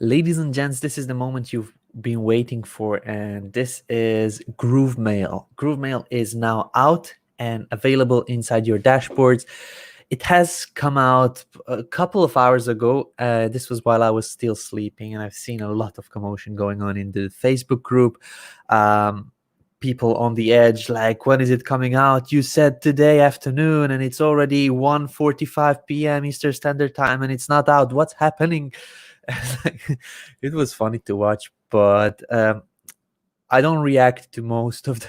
Ladies and gents, this is the moment you've been waiting for, and this is GrooveMail. GrooveMail is now out and available inside your dashboards. It has come out a couple of hours ago. This was while I was still sleeping, and I've seen a lot of commotion going on in the Facebook group. People on the edge, like, when is it coming out? You said today afternoon, and it's already 1:45 p.m. Eastern Standard Time, and it's not out. What's happening? It was funny to watch, but I don't react to most of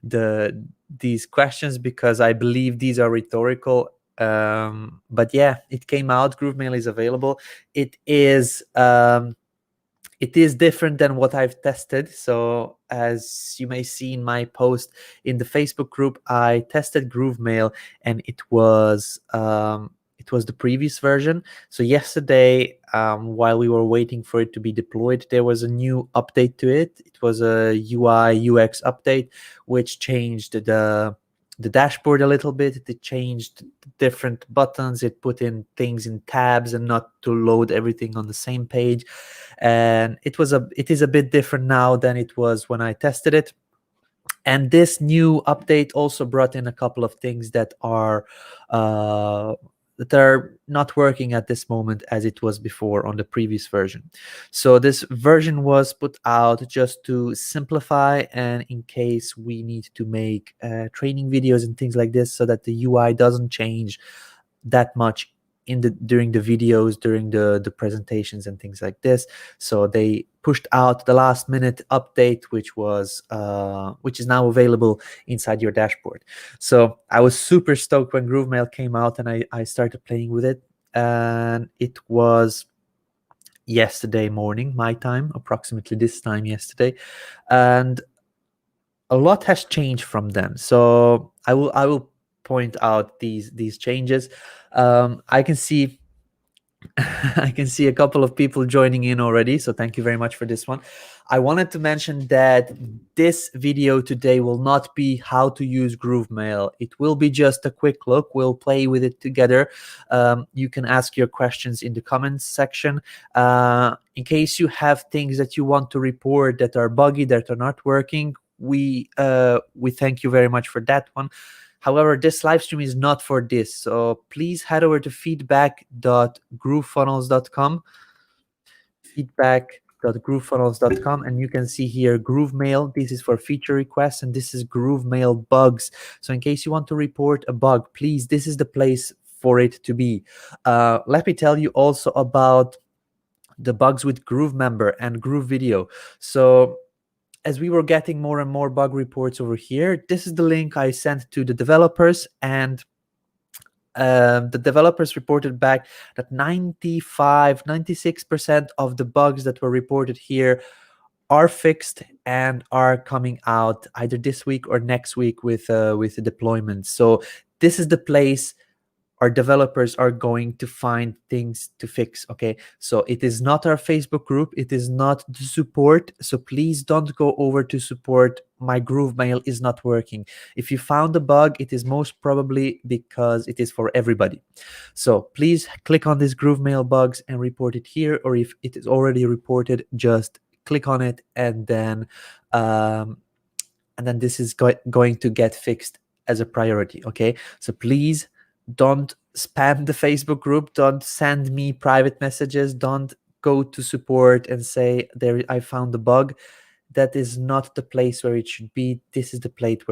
these questions because I believe these are rhetorical. But yeah, it came out. GrooveMail is available. It is different than what I've tested. So as you may see in my post in the Facebook group, I tested GrooveMail, and it was the previous version. So yesterday, while we were waiting for it to be deployed, there was a new update to it. It was a UI UX update, which changed the dashboard a little bit. It changed different buttons. It put in things in tabs and not to load everything on the same page. And it is a bit different now than it was when I tested it. And this new update also brought in a couple of things that are not working at this moment as it was before on the previous version. So this version was put out just to simplify, and in case we need to make training videos and things like this, so that the UI doesn't change that much during the videos, during the presentations and things like this. So they pushed out the last minute update, which is now available inside your dashboard. So I was super stoked when GrooveMail came out, and I started playing with it. And it was yesterday morning, my time, approximately this time yesterday, and a lot has changed from then. So I will point out these changes. I can see I can see a couple of people joining in already, so thank you very much for this one. I wanted to mention that this video today will not be how to use GrooveMail. It will be just a quick look. We'll play with it together. You can ask your questions in the comments section. In case you have things that you want to report that are buggy, that are not working, we thank you very much for that one. However, this live stream is not for this, so please head over to feedback.groovefunnels.com, feedback.groovefunnels.com, and you can see here GrooveMail. This is for feature requests, and this is GrooveMail bugs. So in case you want to report a bug, please, this is the place for it to be. Let me tell you also about the bugs with GrooveMember and GrooveVideo. So as we were getting more and more bug reports over here, this is the link I sent to the developers, and the developers reported back that 96% of the bugs that were reported here are fixed and are coming out either this week or next week with the deployment. So this is the place our developers are going to find things to fix. Okay, so it is not our Facebook group, it is not the support, so please don't go over to support. My GrooveMail is not working. If you found a bug, it is most probably because it is for everybody. So please click on this GrooveMail bugs and report it here, or if it is already reported, just click on it, and then this is going to get fixed as a priority. Okay, so please don't spam the Facebook group, don't send me private messages, don't go to support and say, I found the bug. That is not the place where it should be. This is the place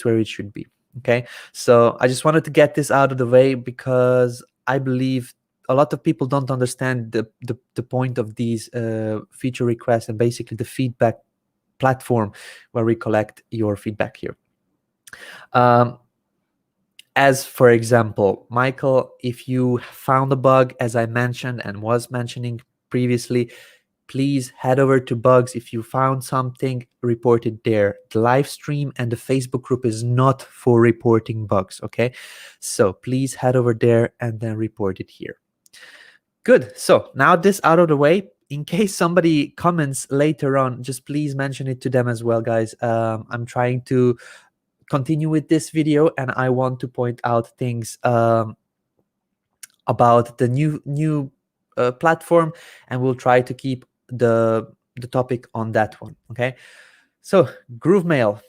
where it should be. Okay, so I just wanted to get this out of the way because I believe a lot of people don't understand the point of these feature requests and basically the feedback platform where we collect your feedback here. As for example, Michael, if you found a bug, as I mentioned and was mentioning previously, please head over to bugs. If you found something, report it there. The live stream and the Facebook group is not for reporting bugs, okay? So please head over there and then report it here. Good, so now this out of the way, in case somebody comments later on, just please mention it to them as well, guys. I'm trying to continue with this video, and I want to point out things about the new platform, and we'll try to keep the topic on that one. Okay, so GrooveMail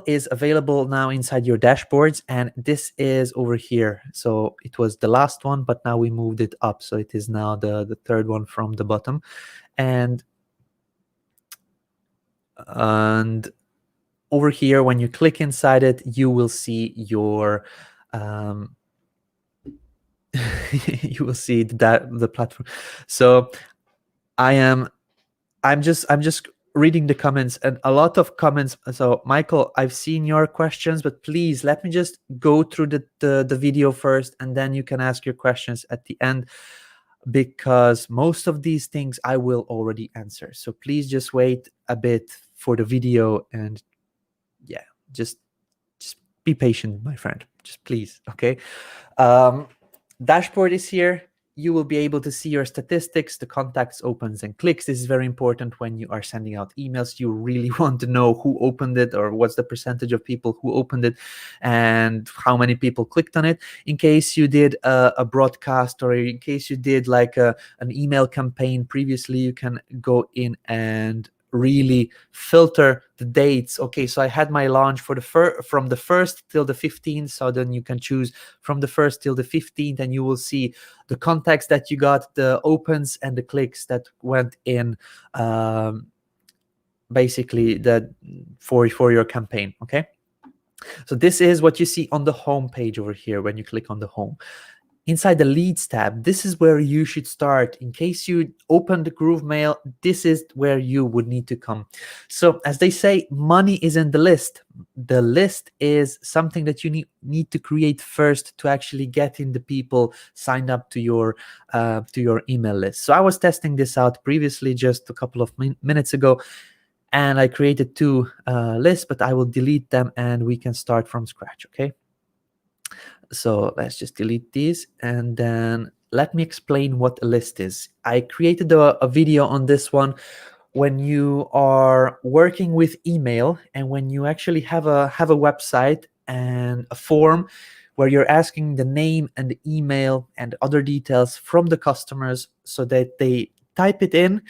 is available now inside your dashboards, and this is over here. So it was the last one, but now we moved it up, so it is now the third one from the bottom. And over here, when you click inside it, you will see your you will see the platform. So I'm just reading the comments, and a lot of comments. So Michael, I've seen your questions, but please let me just go through the video first, and then you can ask your questions at the end, because most of these things I will already answer. So please just wait a bit for the video, and yeah, just be patient, my friend, just please. Okay, dashboard is here. You will be able to see your statistics, the contacts, opens, and clicks. This is very important when you are sending out emails. You really want to know who opened it, or what's the percentage of people who opened it, and how many people clicked on it. In case you did a broadcast, or in case you did like an email campaign previously, you can go in and really filter the dates. Okay, so I had my launch for from the 1st till the 15th, so then you can choose from the 1st till the 15th, and you will see the contacts that you got, the opens, and the clicks that went in, basically that for your campaign. Okay, so this is what you see on the home page over here when you click on the home. Inside the leads tab, this is where you should start. In case you open the GrooveMail, this is where you would need to come. So as they say, money is in the list. The list is something that you need to create first to actually get in the people signed up to your email list. So I was testing this out previously just a couple of minutes ago, and I created 2 lists, but I will delete them and we can start from scratch. Okay, so let's just delete these, and then let me explain what a list is. I created a video on this one. When you are working with email, and when you actually have a website and a form where you're asking the name and the email and other details from the customers so that they type it in,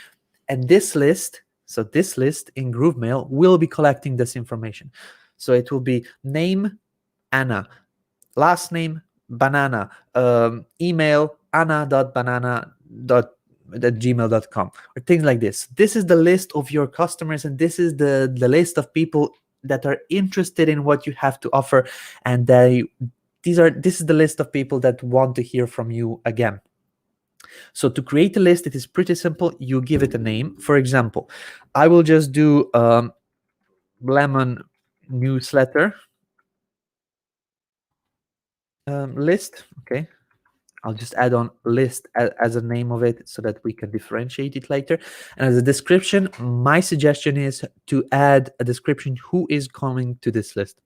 and this list in GrooveMail will be collecting this information. So it will be name Anna, last name banana, email anna.banana@gmail.com, or things like this. This is the list of your customers, and this is the list of people that are interested in what you have to offer, and this is the list of people that want to hear from you again. So to create a list, it is pretty simple. You give it a name. For example, I will just do lemon newsletter list. Okay, I'll just add on list as a name of it so that we can differentiate it later. And as a description, my suggestion is to add a description who is coming to this list.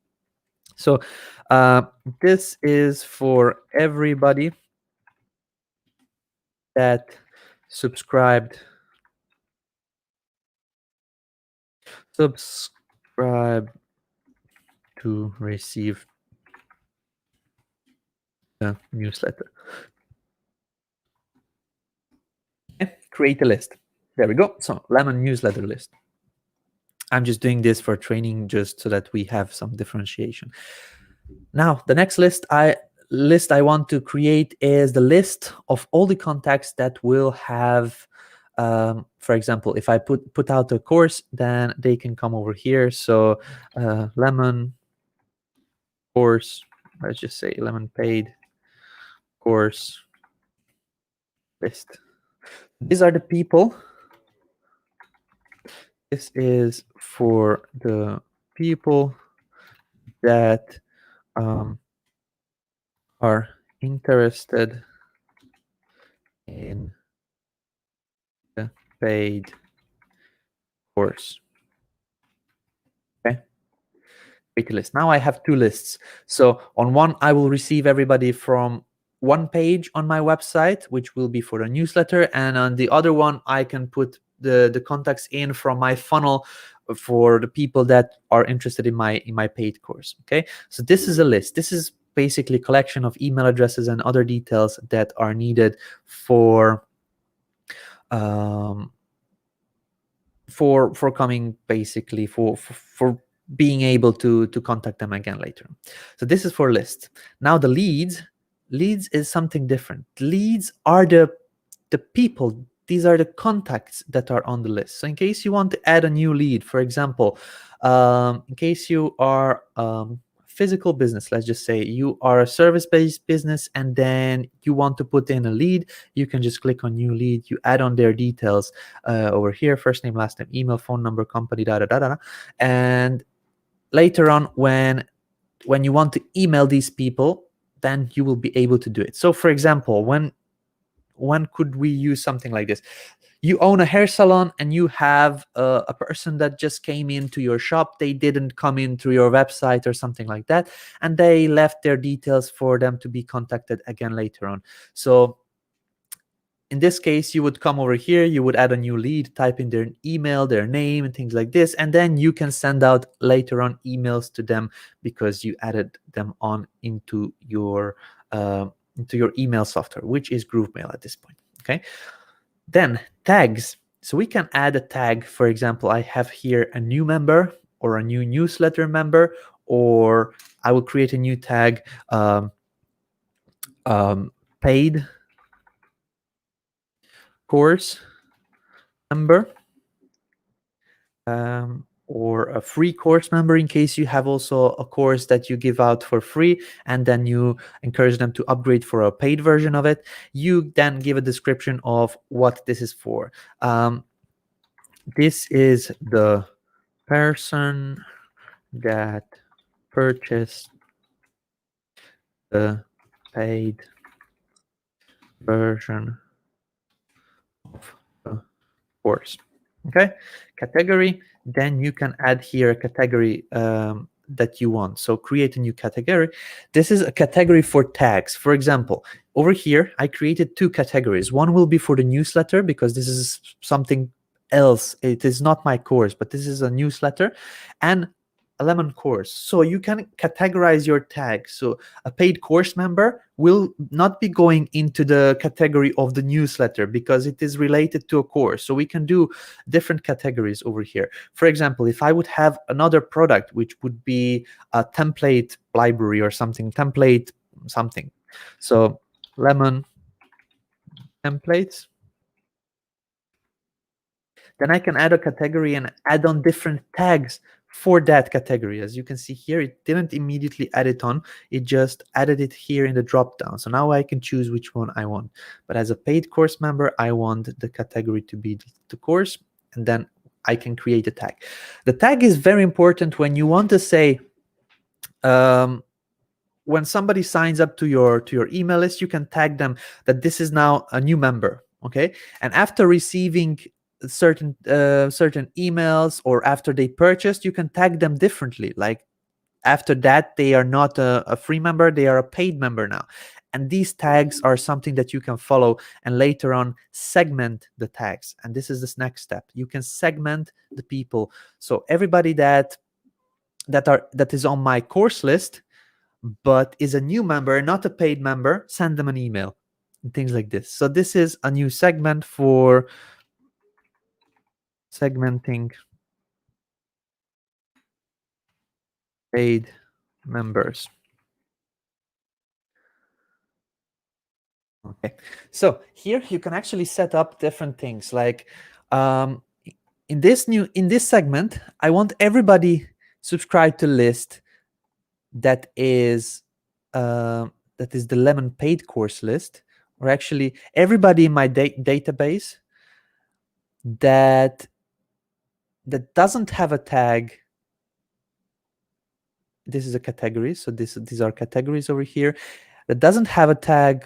So this is for everybody that subscribe to receive the newsletter. Okay, create a list. There we go. So lemon newsletter list. I'm just doing this for training, just so that we have some differentiation. Now, the next list I want to create is the list of all the contacts that will have, for example, if I put out a course, then they can come over here. So lemon course, let's just say lemon paid course list. These are the people. This is for the people that are interested in the paid course. Okay, create a list. Now I have 2 lists. So on one, I will receive everybody from one page on my website, which will be for a newsletter, and on the other one, I can put the contacts in from my funnel for the people that are interested in my paid course. Okay, so this is a list. This is basically a collection of email addresses and other details that are needed for for coming, basically for being able to contact them again later. So this is for lists. Now the leads is something different. Leads are the people, these are the contacts that are on the list. So in case you want to add a new lead, for example, in case you are physical business, let's just say you are a service-based business and then you want to put in a lead, you can just click on new lead, you add on their details over here, first name, last name, email, phone number, company, and later on when you want to email these people, then you will be able to do it. So for example, when could we use something like this? You own a hair salon and you have a person that just came into your shop. They didn't come in through your website or something like that, and they left their details for them to be contacted again later on. So in this case, you would come over here, you would add a new lead, type in their email, their name, and things like this, and then you can send out later on emails to them because you added them on into your email software, which is GrooveMail at this point. Okay. Then tags. So we can add a tag. For example, I have here a new member or a new newsletter member, or I will create a new tag, paid course member, or a free course member, in case you have also a course that you give out for free and then you encourage them to upgrade for a paid version of it. You then give a description of what this is for. This is the person that purchased the paid version of the course. Okay, category. Then you can add here a category that you want. So create a new category. This is a category for tags. For example, over here, I created two categories. One will be for the newsletter because this is something else. It is not my course, but this is a newsletter, and a lemon course. So you can categorize your tags. So a paid course member will not be going into the category of the newsletter because it is related to a course. So we can do different categories over here. For example, if I would have another product, which would be a template library or something, template something. So lemon templates. Then I can add a category and add on different tags for that category. As you can see here, it didn't immediately add it on, it just added it here in the drop down. So now I can choose which one I want. But as a paid course member, I want the category to be the course, and then I can create a tag. The tag is very important when you want to say, when somebody signs up to your email list, you can tag them that this is now a new member. Okay, and after receiving certain emails or after they purchased, you can tag them differently. Like after that, they are not a free member, they are a paid member now. And these tags are something that you can follow and later on segment the tags. And this is this next step. You can segment the people. So everybody that is on my course list but is a new member, not a paid member, send them an email and things like this. So this is a new segment for segmenting paid members. Okay, so here you can actually set up different things. Like in this segment, I want everybody subscribed to list that is the lemon paid course list, or actually everybody in my database that doesn't have a tag. This is a category, so these are categories over here that doesn't have a tag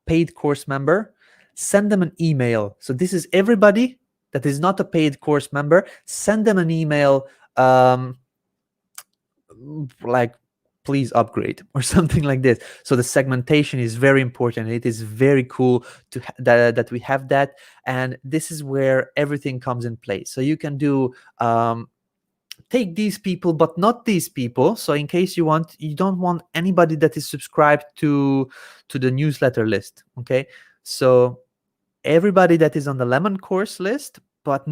paid course member. Send them an email. So this is everybody that is not a paid course member. Send them an email like please upgrade or something like this. So the segmentation is very important. It is very cool to that we have that, and this is where everything comes in place. So you can do take these people but not these people. So in case you don't want anybody that is subscribed to the newsletter list. Okay, so everybody that is on the Lemon course list, but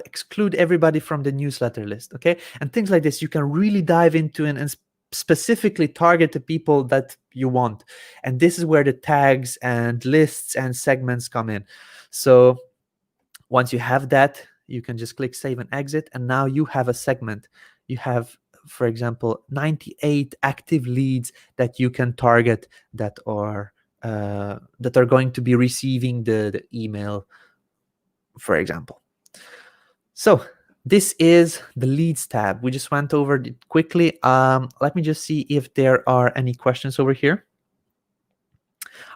exclude everybody from the newsletter list, okay? And things like this, you can really dive into and specifically target the people that you want. And this is where the tags and lists and segments come in. So once you have that, you can just click save and exit, and now you have a segment. You have, for example, 98 active leads that you can target that are going to be receiving the email, for example. So this is the leads tab. We just went over it quickly. Let me just see if there are any questions over here.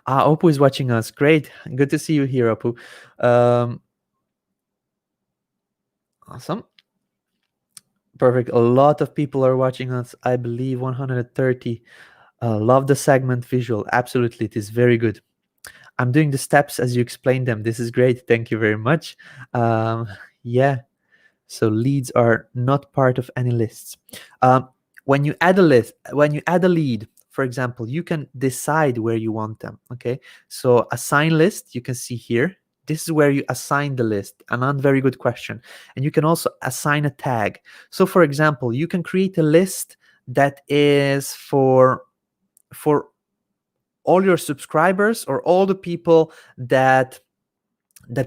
Opu is watching us. Great. Good to see you here, Opu. Awesome. Perfect. A lot of people are watching us. I believe 130. Love the segment visual. Absolutely. It is very good. I'm doing the steps as you explained them. This is great. Thank you very much. Yeah. So leads are not part of any lists. When you add a lead, for example, you can decide where you want them. Okay. So assign list, you can see here. This is where you assign the list. A not very good question. And you can also assign a tag. So for example, you can create a list that is for all your subscribers or all the people that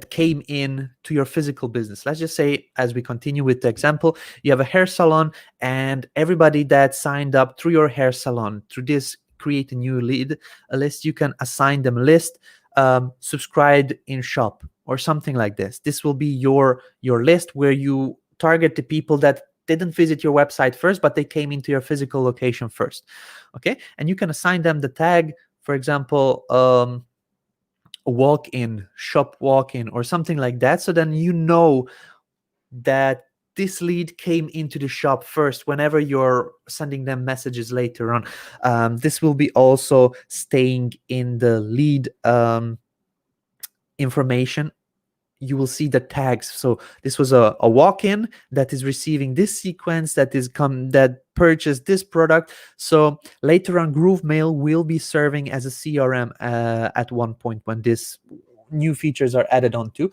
came in to your physical business. Let's just say, as we continue with the example, you have a hair salon, and everybody that signed up through your hair salon, through this create a new lead a list, you can assign them a list, subscribed in shop or something like this. This will be your list where you target the people that didn't visit your website first, but they came into your physical location first. Okay. And you can assign them the tag, for example, walk-in, shop walk-in, or something like that. So then you know that this lead came into the shop first whenever you're sending them messages later on. This will be also staying in the lead information. You will see the tags. So this was a walk-in that is receiving this sequence, that purchased this product. So later on, GrooveMail will be serving as a CRM at one point when this new features are added onto.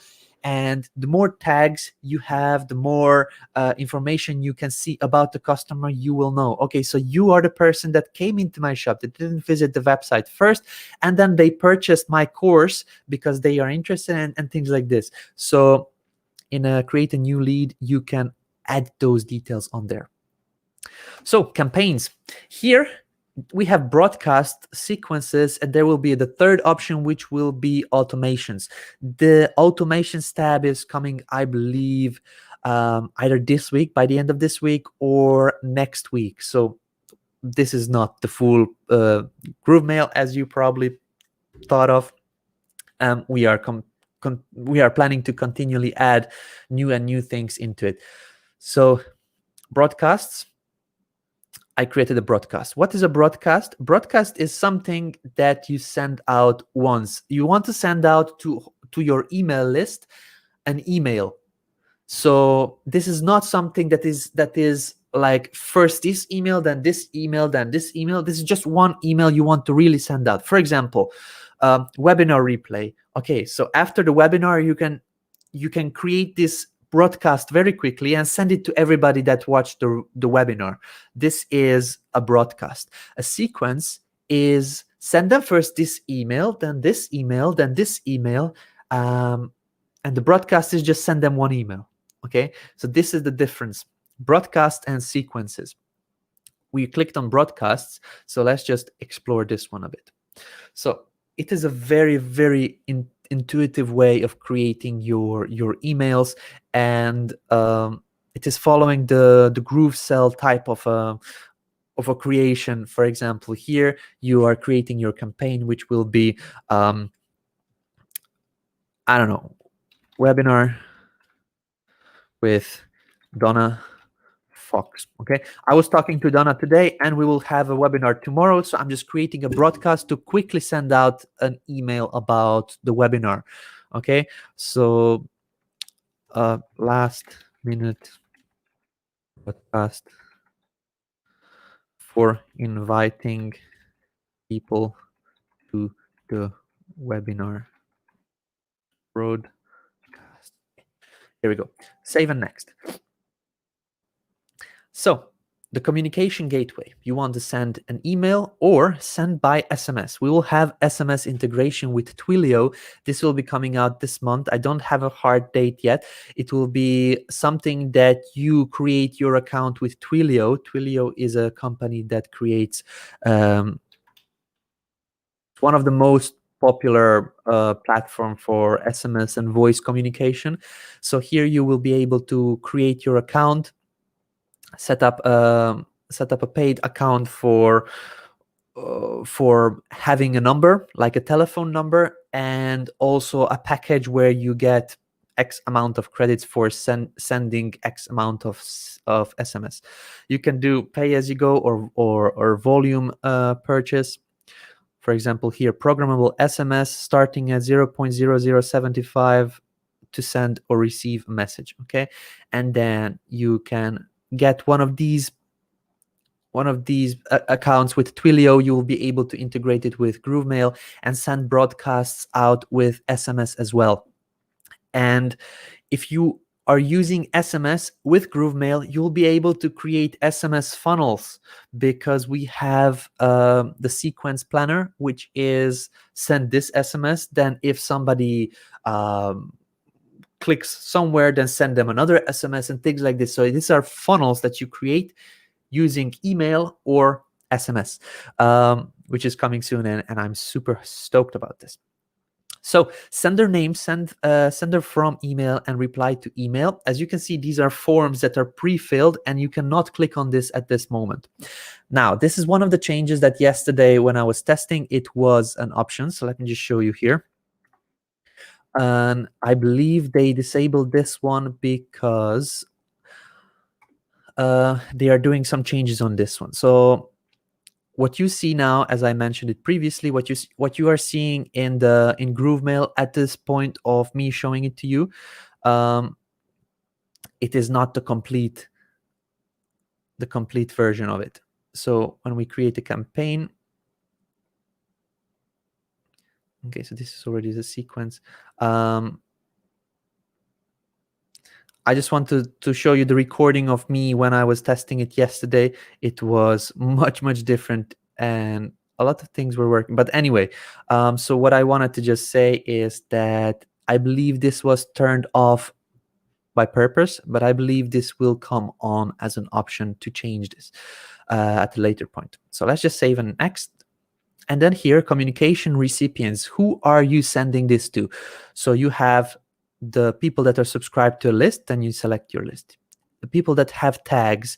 And the more tags you have, the more information you can see about the customer. You will know, okay, so you are the person that came into my shop, that didn't visit the website first, and then they purchased my course because they are interested in, and things like this. So in a create a new lead, you can add those details on there. So campaigns. Here we have broadcast sequences, and there will be the third option, which will be automations. The automations tab is coming, I believe, either this week, by the end of this week, or next week. So this is not the full GrooveMail as you probably thought of. We are planning to continually add new things into it. So broadcasts. I created a broadcast. What is a broadcast? Broadcast is something that you send out once. You want to send out to your email list an email. So this is not something that is like first this email, then this email, then this email. This is just one email you want to really send out. For example, webinar replay. Okay, so after the webinar, you can create this broadcast very quickly and send it to everybody that watched the webinar. This is a broadcast. A sequence is send them first this email, then this email, then this email, and the broadcast is just send them one email. Okay, so this is the difference: broadcast and sequences. We clicked on broadcasts, so let's just explore this one a bit. So it is a very, very intuitive way of creating your emails, and it is following the GrooveCell type of a creation. For example, here you are creating your campaign, which will be I don't know, webinar with Donna Fox. Okay, I was talking to Donna today, and we will have a webinar tomorrow. So I'm just creating a broadcast to quickly send out an email about the webinar. Okay, so last minute broadcast for inviting people to the webinar. broadcast. Here we go. Save and next. So the communication gateway, you want to send an email or send by SMS. We will have SMS integration with Twilio. This will be coming out this month. I don't have a hard date yet. It will be something that you create your account with Twilio. Twilio is a company that creates one of the most popular platform for SMS and voice communication. So here you will be able to create your account, set up a paid account for having a number, like a telephone number, and also a package where you get X amount of credits for sending X amount of SMS. You can do pay as you go or volume purchase. For example, here, programmable SMS starting at 0.0075 to send or receive a message, okay? And then you can get one of these accounts with Twilio. You will be able to integrate it with GrooveMail and send broadcasts out with SMS as well. And if you are using SMS with GrooveMail, you'll be able to create SMS funnels, because we have the sequence planner, which is send this SMS, then if somebody clicks somewhere, then send them another SMS and things like this. So these are funnels that you create using email or SMS, which is coming soon, and I'm super stoked about this. So sender name, sender from email, and reply to email. As you can see, these are forms that are pre-filled, and you cannot click on this at this moment. Now, this is one of the changes that yesterday when I was testing, it was an option. So let me just show you here. And I believe they disabled this one because they are doing some changes on this one. So what you see now, as I mentioned it previously, what you are seeing in GrooveMail at this point of me showing it to you, it is not the complete version of it. So when we create a campaign, okay, so this is already the sequence. I just wanted to show you the recording of me when I was testing it yesterday. It was much different, and a lot of things were working. But anyway, so what I wanted to just say is that I believe this was turned off by purpose, but I believe this will come on as an option to change this at a later point. So let's just save and next. And then here, communication recipients. Who are you sending this to? So you have the people that are subscribed to a list, and you select your list. The people that have tags,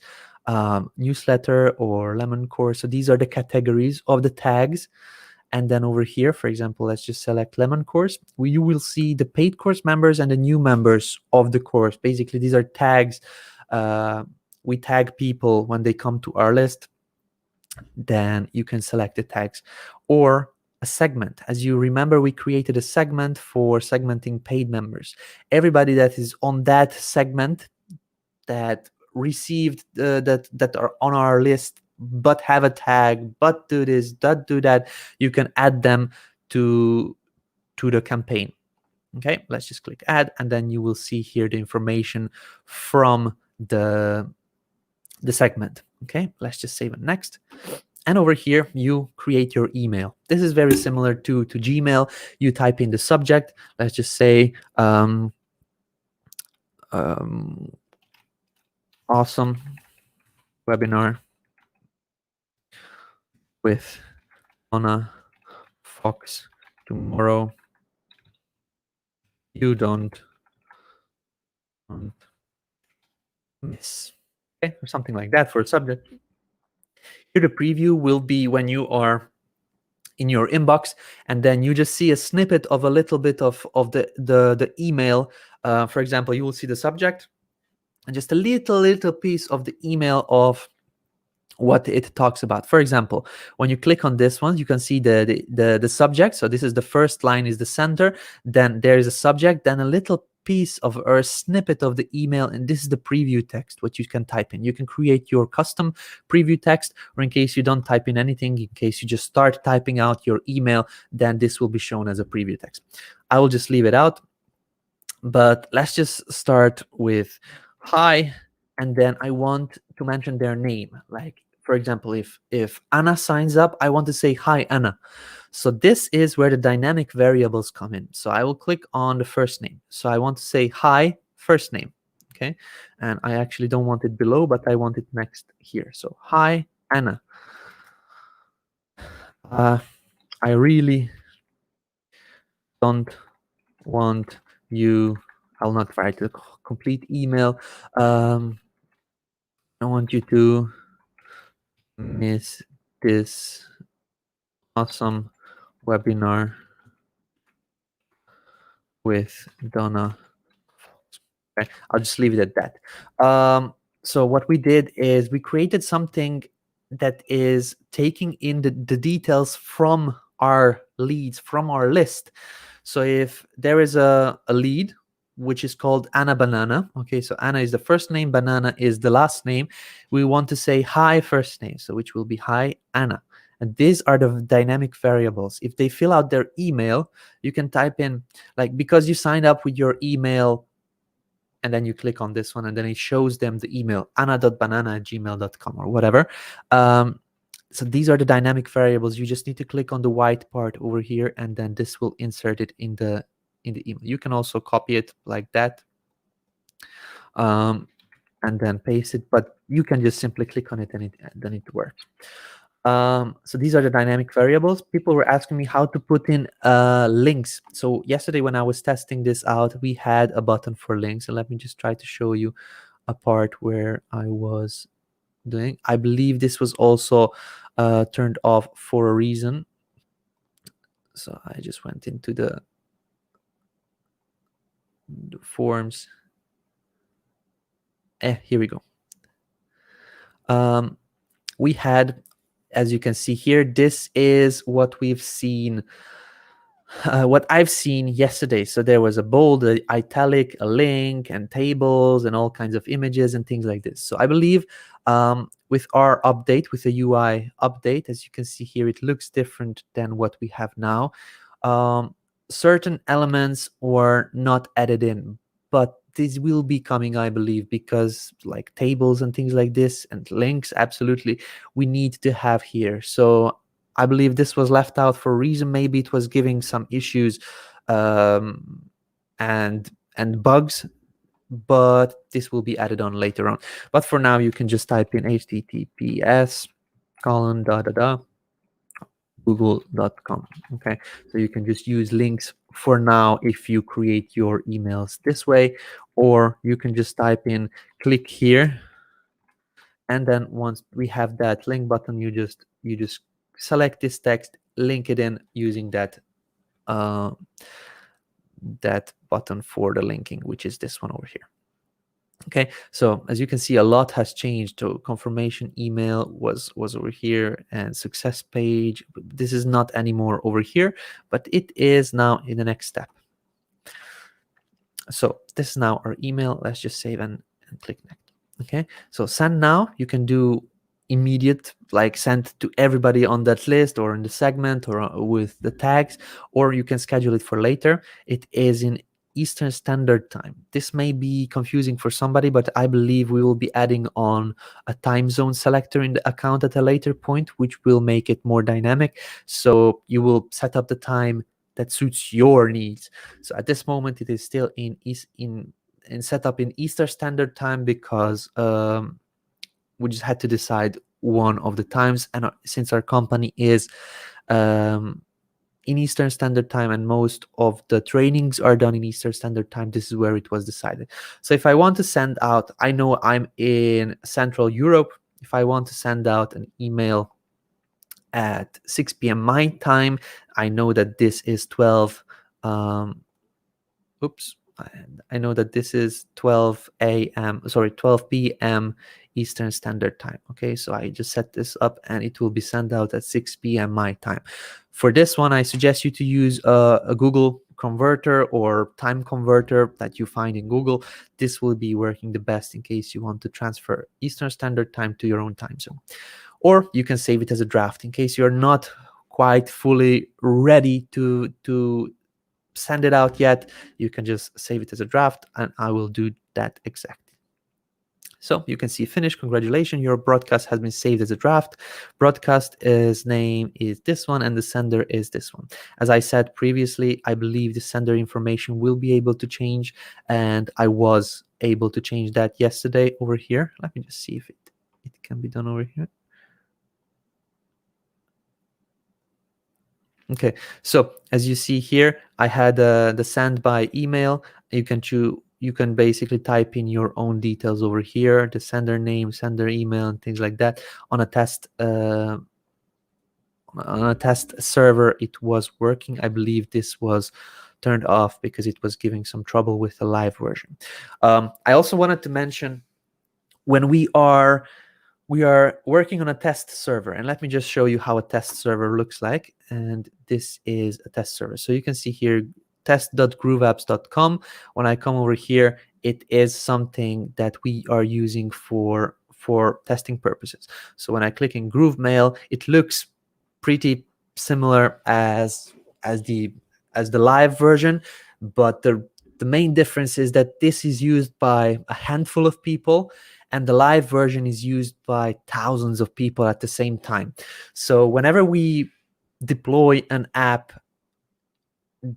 newsletter or lemon course. So these are the categories of the tags. And then over here, for example, let's just select lemon course. You will see the paid course members and the new members of the course. Basically, these are tags. We tag people when they come to our list. Then you can select the tags, or a segment. As you remember, we created a segment for segmenting paid members. Everybody that is on that segment that received that are on our list but have a tag, but do this, but do that, you can add them to the campaign. Okay, let's just click add, and then you will see here the information from the segment. Okay, let's just save it next. And over here, you create your email. This is very similar to Gmail. You type in the subject. Let's just say awesome webinar with Anna Fox tomorrow. You don't miss. Okay, or something like that for a subject. Here the preview will be when you are in your inbox, and then you just see a snippet of a little bit of the email. For example, you will see the subject and just a little piece of the email of what it talks about. For example, when you click on this one, you can see the subject. So this is the first line, is the sender, then there is a subject, then a little piece of or a snippet of the email, and this is the preview text, what you can type in. You can create your custom preview text, or in case you don't type in anything, in case you just start typing out your email, then this will be shown as a preview text. I will just leave it out. But let's just start with hi, and then I want to mention their name. Like, for example, if Anna signs up, I want to say hi Anna. So this is where the dynamic variables come in. So I will click on the first name. So I want to say hi first name. Okay, and I actually don't want it below, but I want it next here. So hi Anna. I really don't want you. I'll not write a complete email. I want you to miss this awesome webinar with Donna. Okay, I'll just leave it at that. So what we did is we created something that is taking in the details from our leads, from our list. So if there is a lead, which is called Anna Banana, okay, so Anna is the first name, Banana is the last name, we want to say hi first name, so which will be hi Anna. And these are the dynamic variables. If they fill out their email, you can type in, like, because you signed up with your email, and then you click on this one, and then it shows them the email, anna.banana@gmail.com or whatever. So these are the dynamic variables. You just need to click on the white part over here, and then this will insert it in the email. You can also copy it like that, and then paste it, but you can just simply click on it and then it works. So these are the dynamic variables. People were asking me how to put in links. So yesterday when I was testing this out, we had a button for links. And let me just try to show you a part where I was doing. I believe this was also turned off for a reason. So I just went into the forms. Here we go. We had, as you can see here, this is what we've seen, what I've seen yesterday. So there was a bold, a italic, a link, and tables, and all kinds of images and things like this. So I believe with our update, with the UI update, as you can see here, it looks different than what we have now. Certain elements were not added in, but this will be coming, I believe, because like tables and things like this and links, absolutely, we need to have here. So I believe this was left out for a reason. Maybe it was giving some issues and bugs, but this will be added on later on. But for now, you can just type in https colon google.com. Okay, so you can just use links for now if you create your emails this way, or you can just type in click here, and then once we have that link button, you just select this text, link it in using that that button for the linking, which is this one over here. Okay, so as you can see, a lot has changed. So confirmation email was over here, and success page, this is not anymore over here, but it is now in the next step. So this is now our email. Let's just save and click next. Okay, so send now, you can do immediate, like send to everybody on that list or in the segment or with the tags, or you can schedule it for later. It is in Eastern Standard Time. This may be confusing for somebody, but I believe we will be adding on a time zone selector in the account at a later point, which will make it more dynamic. So you will set up the time that suits your needs. So at this moment, it is still in set up in Eastern Standard Time because we just had to decide one of the times, and since our company is in Eastern Standard Time and most of the trainings are done in Eastern Standard Time, this is where it was decided. So if I want to send out, I know I'm in Central Europe, if I want to send out an email at 6 p.m. my time, I know that this is 12 I know that this is 12 p.m. Eastern Standard Time. Okay, so I just set this up and it will be sent out at 6 p.m. my time. For this one, I suggest you to use a Google converter or time converter that you find in Google. This will be working the best in case you want to transfer Eastern Standard Time to your own time zone. Or you can save it as a draft in case you're not quite fully ready to send it out yet, you can just save it as a draft, and I will do that exactly. So you can see finish, congratulations, your broadcast has been saved as a draft. Broadcast name is this one, and the sender is this one. As I said previously, I believe the sender information will be able to change, and I was able to change that yesterday over here. Let me just see if it can be done over here. Okay, so as you see here, I had the send by email. You can basically type in your own details over here, the sender name, sender email, and things like that. On a test server, it was working. I believe this was turned off because it was giving some trouble with the live version. I also wanted to mention, when we are working on a test server, and let me just show you how a test server looks like. And this is a test server. So you can see here test.grooveapps.com. When I come over here, it is something that we are using for testing purposes. So when I click in Groove Mail, it looks pretty similar as the live version, but the main difference is that this is used by a handful of people, and the live version is used by thousands of people at the same time. So whenever we deploy an app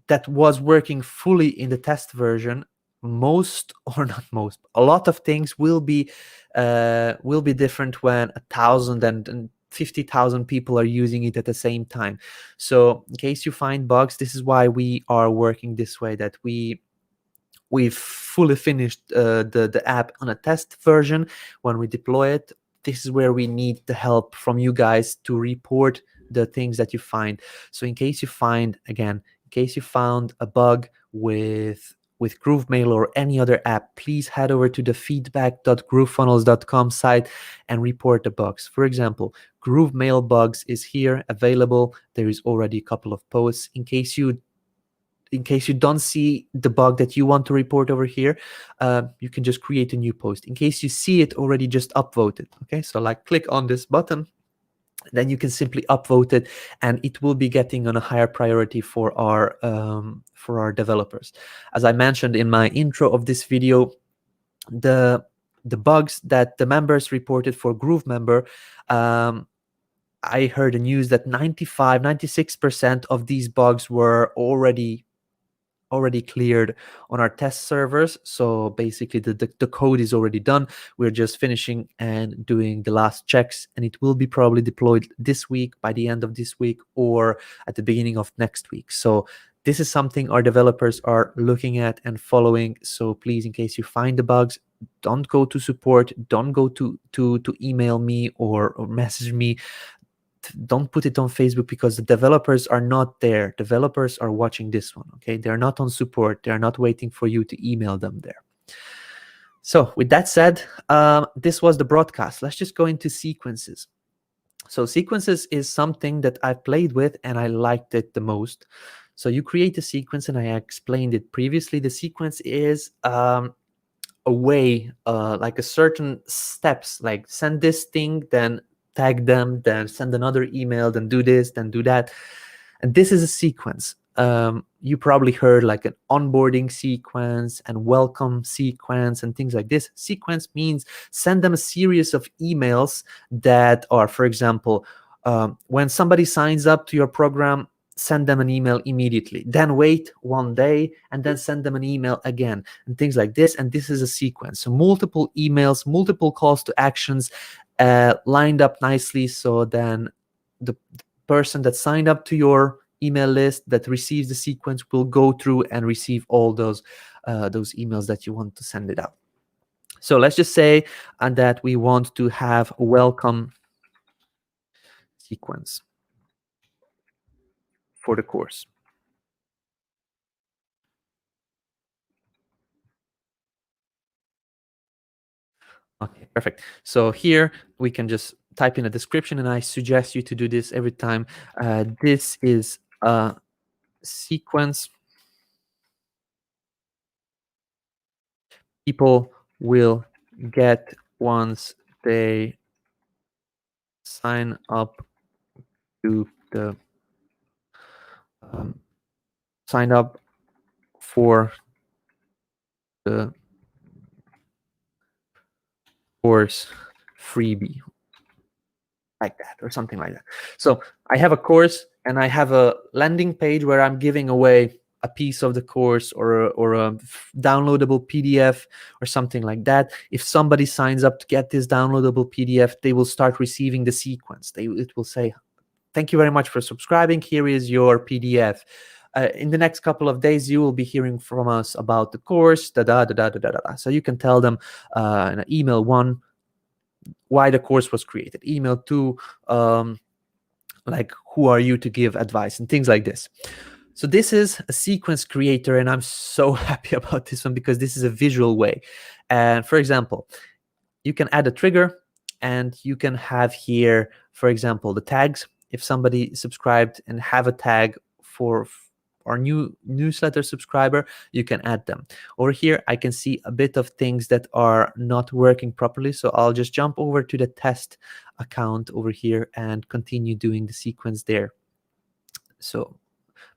that was working fully in the test version, most, or not most, a lot of things will be different when 1,000 and 50,000 people are using it at the same time. So in case you find bugs, this is why we are working this way, that we've fully finished the app on a test version. When we deploy it, this is where we need the help from you guys to report the things that you find. So in case you found a bug with GrooveMail or any other app, please head over to the feedback.groovefunnels.com site and report the bugs. For example, GrooveMail bugs is here available. There is already a couple of posts. In case you don't see the bug that you want to report over here, you can just create a new post. In case you see it already, just upvote it. Okay, so like click on this button, then you can simply upvote it, and it will be getting on a higher priority for our developers. As I mentioned in my intro of this video, the bugs that the members reported for Groove Member, I heard the news that 96% of these bugs were already cleared on our test servers. So basically the code is already done. We're just finishing and doing the last checks, and it will be probably deployed this week, by the end of this week, or at the beginning of next week. So this is something our developers are looking at and following. So please, in case you find the bugs, don't go to support, don't go to email me or message me. Don't put it on Facebook, because the developers are not there. Developers are watching this one. Okay, they're not on support. They're not waiting for you to email them there. So with that said, this was the broadcast. Let's just go into sequences. So sequences is something that I've played with and I liked it the most. So you create a sequence, and I explained it previously. The sequence is a way, like a certain steps, like send this thing, then tag them, then send another email, then do this, then do that. And this is a sequence. You probably heard like an onboarding sequence and welcome sequence and things like this. Sequence means send them a series of emails that are, for example, when somebody signs up to your program, send them an email immediately, then wait one day, and then send them an email again, and things like this. And this is a sequence. So multiple emails, multiple calls to actions, lined up nicely. So then the person that signed up to your email list that receives the sequence will go through and receive all those emails that you want to send it out. So let's just say that we want to have a welcome sequence for the course. Okay, perfect. So here we can just type in a description, and I suggest you to do this every time. This is a sequence people will get once they sign up to the sign up for the course freebie, like that, or something like that. So I have a course and I have a landing page where I'm giving away a piece of the course or a downloadable PDF or something like that. If somebody signs up to get this downloadable PDF, they will start receiving the sequence. It will say, thank you very much for subscribing. Here is your PDF. In the next couple of days, you will be hearing from us about the course. So you can tell them in email 1 why the course was created. Email 2, like who are you to give advice and things like this. So this is a sequence creator, and I'm so happy about this one because this is a visual way. And for example, you can add a trigger, and you can have here, for example, the tags. If somebody subscribed and have a tag for our new newsletter subscriber, you can add them. Over here, I can see a bit of things that are not working properly. So I'll just jump over to the test account over here and continue doing the sequence there. So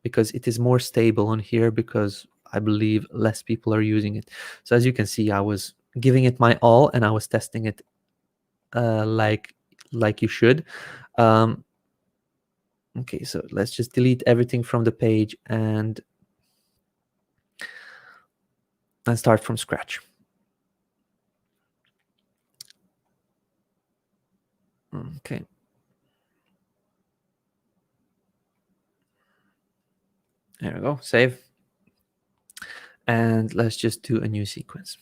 because it is more stable on here, because I believe less people are using it. So as you can see, I was giving it my all and I was testing it like you should. Okay, so let's just delete everything from the page and start from scratch. Okay. There we go, save. And let's just do a new sequence.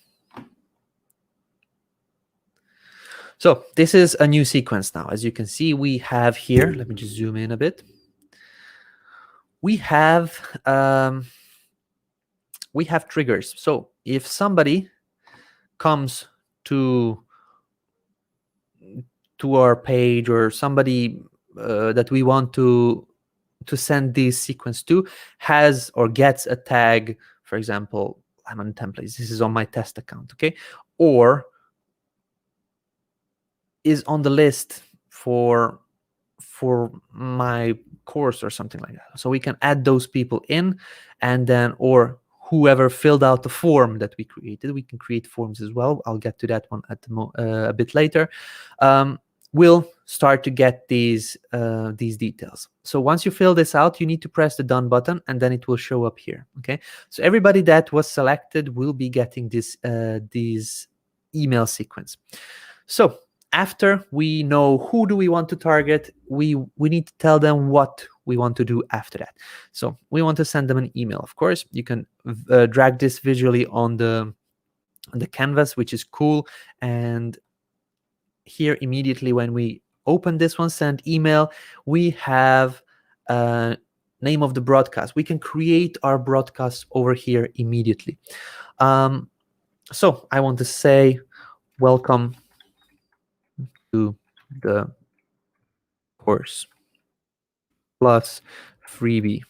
So this is a new sequence now. As you can see, we have here, let me just zoom in a bit. We have triggers. So if somebody comes to our page, or somebody that we want to send this sequence to has or gets a tag, for example, I'm on templates, this is on my test account, okay, or is on the list for my course or something like that. So we can add those people in, and then, or whoever filled out the form that we created, we can create forms as well. I'll get to that one at a bit later. We'll start to get these details. So once you fill this out, you need to press the done button, and then it will show up here. Okay, so everybody that was selected will be getting this email sequence. So after we know who do we want to target, we need to tell them what we want to do after that. So we want to send them an email. Of course, you can drag this visually on the canvas, which is cool. And here immediately when we open this one, send email, we have name of the broadcast. We can create our broadcast over here immediately. So I want to say welcome to the course plus freebie.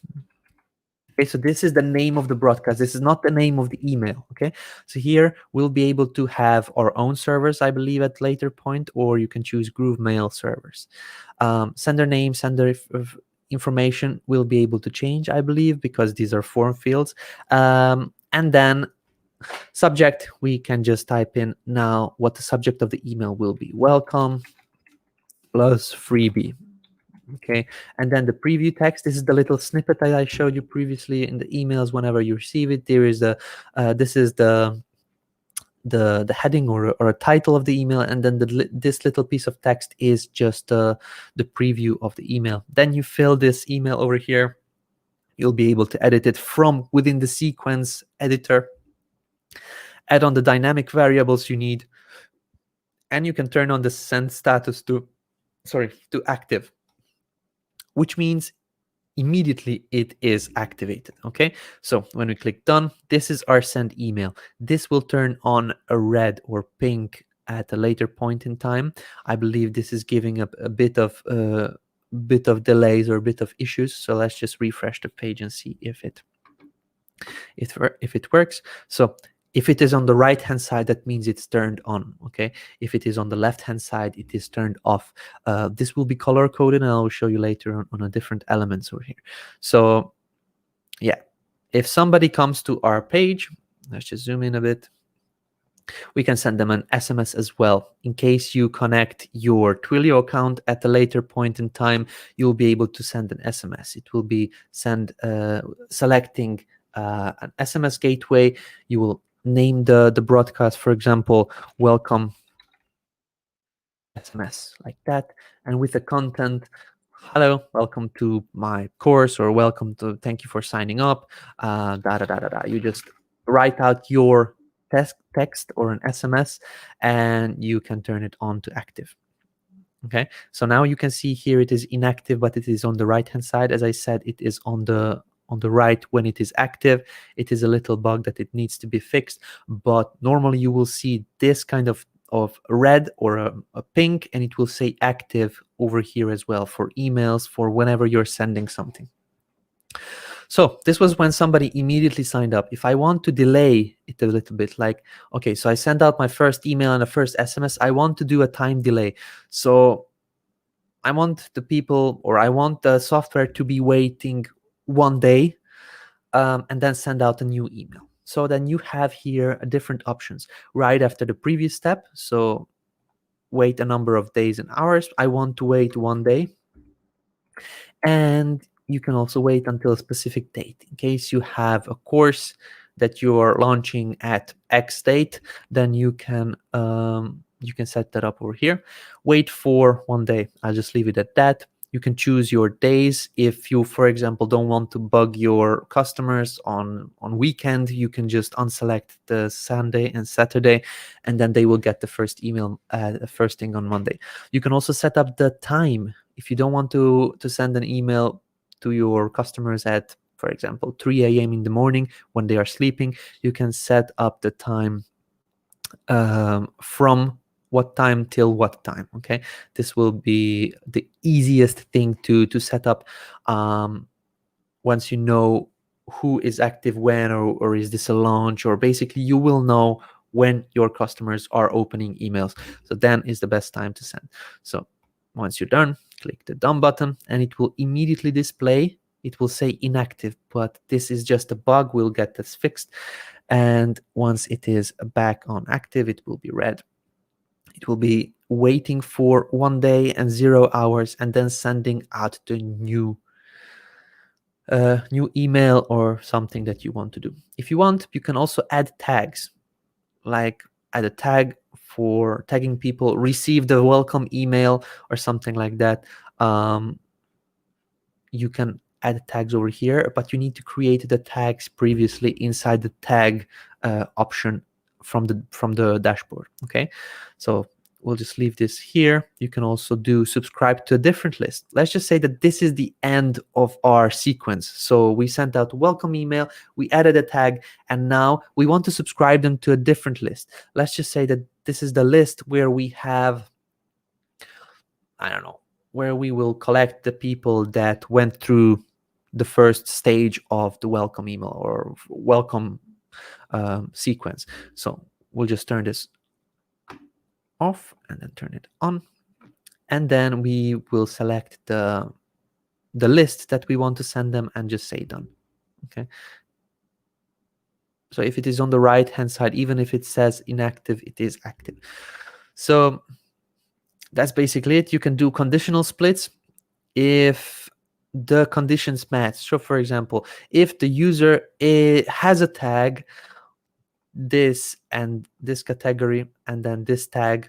Okay, so this is the name of the broadcast. This is not the name of the email. Okay, so here we'll be able to have our own servers, I believe, at later point, or you can choose Groove Mail servers. Sender name, sender information will be able to change, I believe, because these are form fields. And then subject, we can just type in now what the subject of the email will be. Welcome plus freebie. Okay, and then the preview text, this is the little snippet that I showed you previously in the emails. Whenever you receive it, there is this is the heading or a title of the email, and then this little piece of text is just the preview of the email. Then you fill this email over here. You'll be able to edit it from within the sequence editor, add on the dynamic variables you need, and you can turn on the send status to active, which means immediately it is activated. Okay, so when we click done, this is our send email. This will turn on a red or pink at a later point in time. I believe this is giving up a bit of delays or a bit of issues. So let's just refresh the page and see if it works. So if it is on the right hand side, that means it's turned on. Okay, if it is on the left hand side, it is turned off. This will be color coded, and I'll show you later on a different elements over here. So yeah, if somebody comes to our page, let's just zoom in a bit, we can send them an SMS as well. In case you connect your Twilio account at a later point in time, you'll be able to send an SMS. It will be selecting an SMS gateway. You will name the broadcast, for example, welcome SMS, like that. And with the content, hello, welcome to my course, or welcome to, thank you for signing up, You just write out your text or an SMS, and you can turn it on to active. Okay, so now you can see here it is inactive, but it is on the right hand side. As I said, it is on the right when it is active. It is a little bug that it needs to be fixed, but normally you will see this kind of red or a pink, and it will say active over here as well for emails, for whenever you're sending something. So this was when somebody immediately signed up. If I want to delay it a little bit, like, okay, so I send out my first email and the first SMS, I want to do a time delay. So I want the people, or I want the software to be waiting 1 day and then send out a new email. So then you have here different options right after the previous step. So wait a number of days and hours. I want to wait 1 day. And you can also wait until a specific date. In case you have a course that you are launching at X date, then you can set that up over here. Wait for 1 day. I'll just leave it at that. You can choose your days. If you, for example, don't want to bug your customers on weekend, you can just unselect the Sunday and Saturday, and then they will get the first email first thing on Monday. You can also set up the time. If you don't want to send an email to your customers at, for example, 3 a.m. in the morning when they are sleeping, you can set up the time from what time till what time. Okay, this will be the easiest thing to set up once you know who is active when, or is this a launch, or basically you will know when your customers are opening emails. So then is the best time to send. So once you're done, click the done button, and it will immediately display. It will say inactive, but this is just a bug. We'll get this fixed. And once it is back on active, it will be red. It will be waiting for 1 day and 0 hours, and then sending out the new email or something that you want to do. If you want, you can also add tags, like add a tag for tagging people, receive the welcome email or something like that. You can add tags over here, but you need to create the tags previously inside the tag option from the dashboard. Okay, so we'll just leave this here. You can also do subscribe to a different list. Let's just say that this is the end of our sequence. So we sent out a welcome email, we added a tag, and now we want to subscribe them to a different list. Let's just say that this is the list where we have, I don't know, where we will collect the people that went through the first stage of the welcome email or welcome sequence. So we'll just turn this off and then turn it on, and then we will select the list that we want to send them and just say done. Okay, so if it is on the right hand side, even if it says inactive, it is active. So that's basically it. You can do conditional splits if the conditions match. So for example, if the user has a tag, this and this category, and then this tag,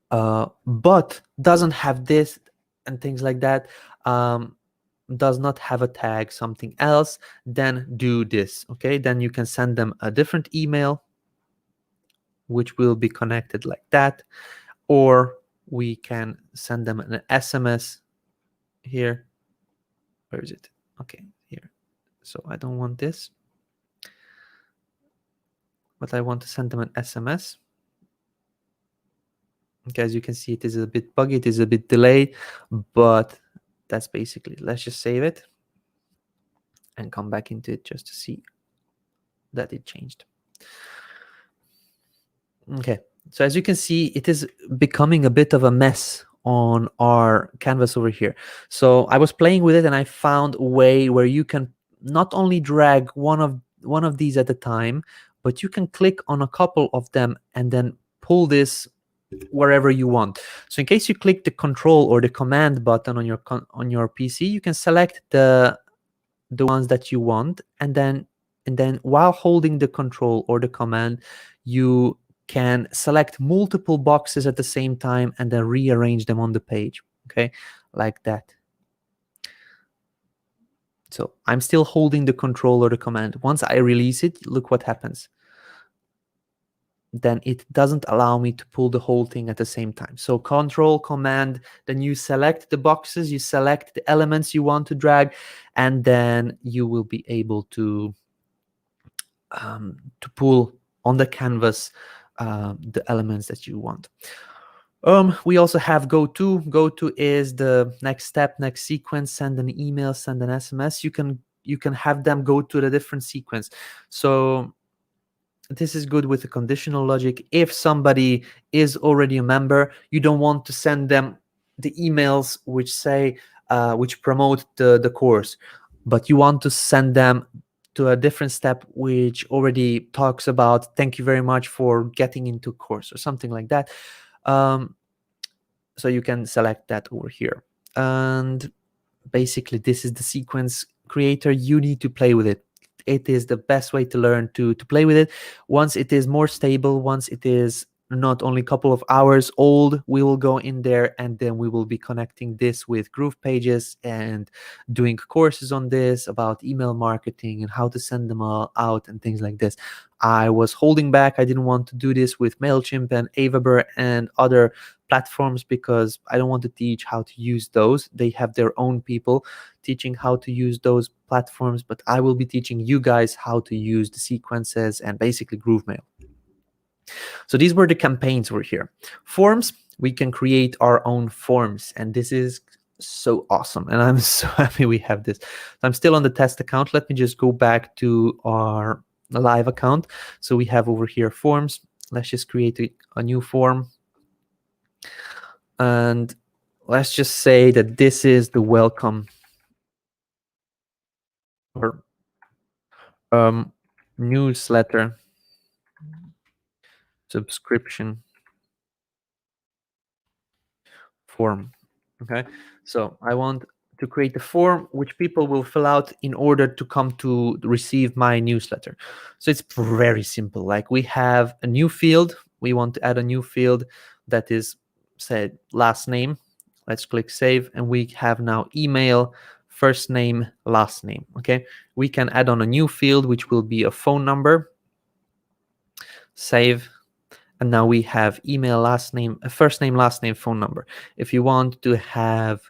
but doesn't have this and things like that, does not have a tag, something else, then do this. Okay, then you can send them a different email which will be connected like that, or we can send them an SMS here. Where is it? Okay, here. So I don't want this, but I want to send them an SMS. Okay, as you can see, it is a bit buggy, it is a bit delayed, but that's basically it. Let's just save it and come back into it just to see that it changed. Okay, so as you can see, it is becoming a bit of a mess on our canvas over here. So I was playing with it and I found a way where you can not only drag one of these at a time, but you can click on a couple of them and then pull this wherever you want. So in case you click the control or the command button on your PC, you can select the ones that you want, and then while holding the control or the command, you can select multiple boxes at the same time and then rearrange them on the page, okay, like that. So I'm still holding the control or the command. Once I release it, look what happens. Then it doesn't allow me to pull the whole thing at the same time. So control, command, then you select the boxes, you select the elements you want to drag, and then you will be able to pull on the canvas the elements that you want. We also have go-to. Go-to is the next step, next sequence. Send an email, send an SMS. You can have them go to the different sequence. So this is good with the conditional logic. If somebody is already a member, you don't want to send them the emails which say which promote the course, but you want to send them to a different step which already talks about thank you very much for getting into course or something like that. So you can select that over here, and basically this is the sequence creator. You need to play with it. It is the best way to learn to play with it. Once it is more stable, once it is not only a couple of hours old, we will go in there and then we will be connecting this with Groove Pages and doing courses on this about email marketing and how to send them all out and things like this. I was holding back. I didn't want to do this with MailChimp and Avaber and other platforms because I don't want to teach how to use those. They have their own people teaching how to use those platforms, but I will be teaching you guys how to use the sequences and basically GrooveMail. So these were the campaigns over here. Forms, we can create our own forms, and this is so awesome, and I'm so happy we have this. So I'm still on the test account. Let me just go back to our live account. So we have over here forms. Let's just create a new form, and let's just say that this is the welcome or newsletter subscription form. Okay, so I want to create a form which people will fill out in order to come to receive my newsletter. So it's very simple. Like we have a new field. We want to add a new field that is, say, last name. Let's click save, and we have now email, first name, last name. Okay, we can add on a new field which will be a phone number. Save. And now we have email, last name, first name, last name, phone number. If you want to have,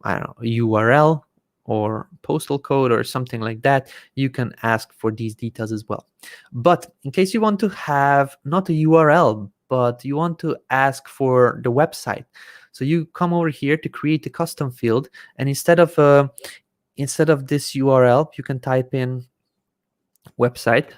I don't know, a URL or postal code or something like that, you can ask for these details as well. But in case you want to have not a URL, but you want to ask for the website, so you come over here to create a custom field, and instead of this URL, you can type in website.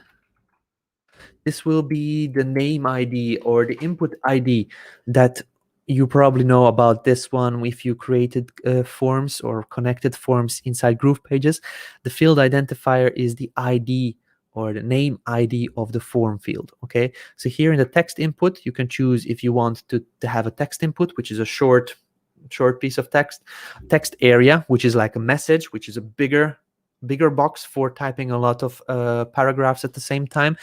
This will be the name ID or the input ID that you probably know about this one if you created forms or connected forms inside Groove Pages. The field identifier is the ID or the name ID of the form field. Okay, so here in the text input, you can choose if you want to have a text input, which is a short piece of text area, which is like a message, which is a bigger box for typing a lot of paragraphs at the same time,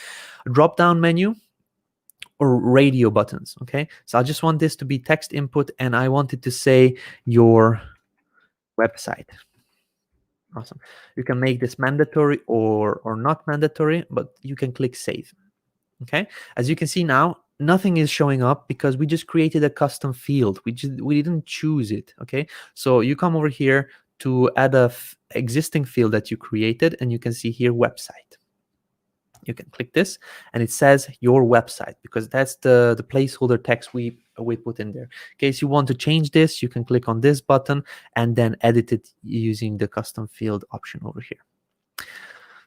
a drop down menu, or radio buttons. Okay, so I just want this to be text input, and I want it to say your website. Awesome. You can make this mandatory or not mandatory, but you can click save. Okay, as you can see now, nothing is showing up because we just created a custom field. We didn't choose it. Okay, so you come over here to add a existing field that you created, and you can see here website. You can click this, and it says your website because that's the placeholder text we put in there. In case you want to change this, you can click on this button and then edit it using the custom field option over here.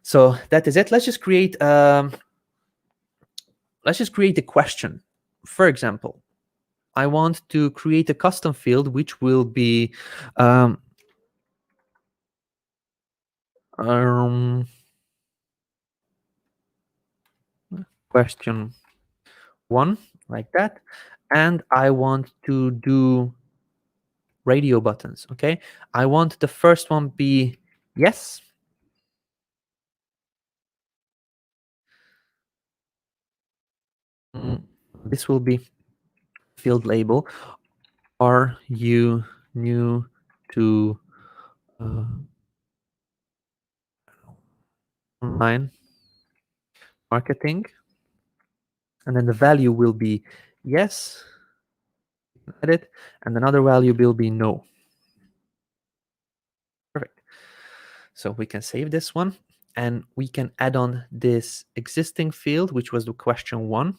So that is it. Let's just create a question. For example, I want to create a custom field which will be Question 1, like that, and I want to do radio buttons. Okay, I want the first one be yes. This will be field label. Are you new to online marketing? And then the value will be yes, edit, and another value will be no. Perfect. So we can save this one, and we can add on this existing field, which was the question 1.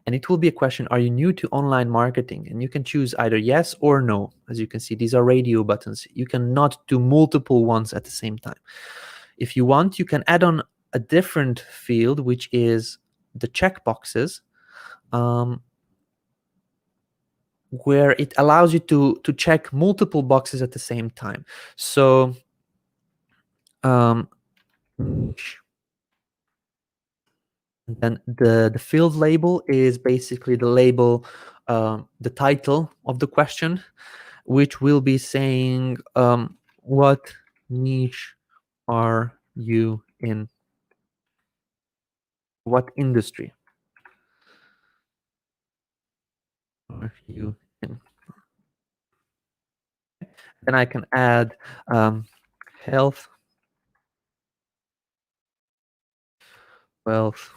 And it will be a question, are you new to online marketing? And you can choose either yes or no. As you can see, these are radio buttons. You cannot do multiple ones at the same time. If you want, you can add on a different field, which is the checkboxes, where it allows you to check multiple boxes at the same time. So then the field label is basically the label, the title of the question, which will be saying what niche are you in, what industry are you in. Then I can add health, wealth,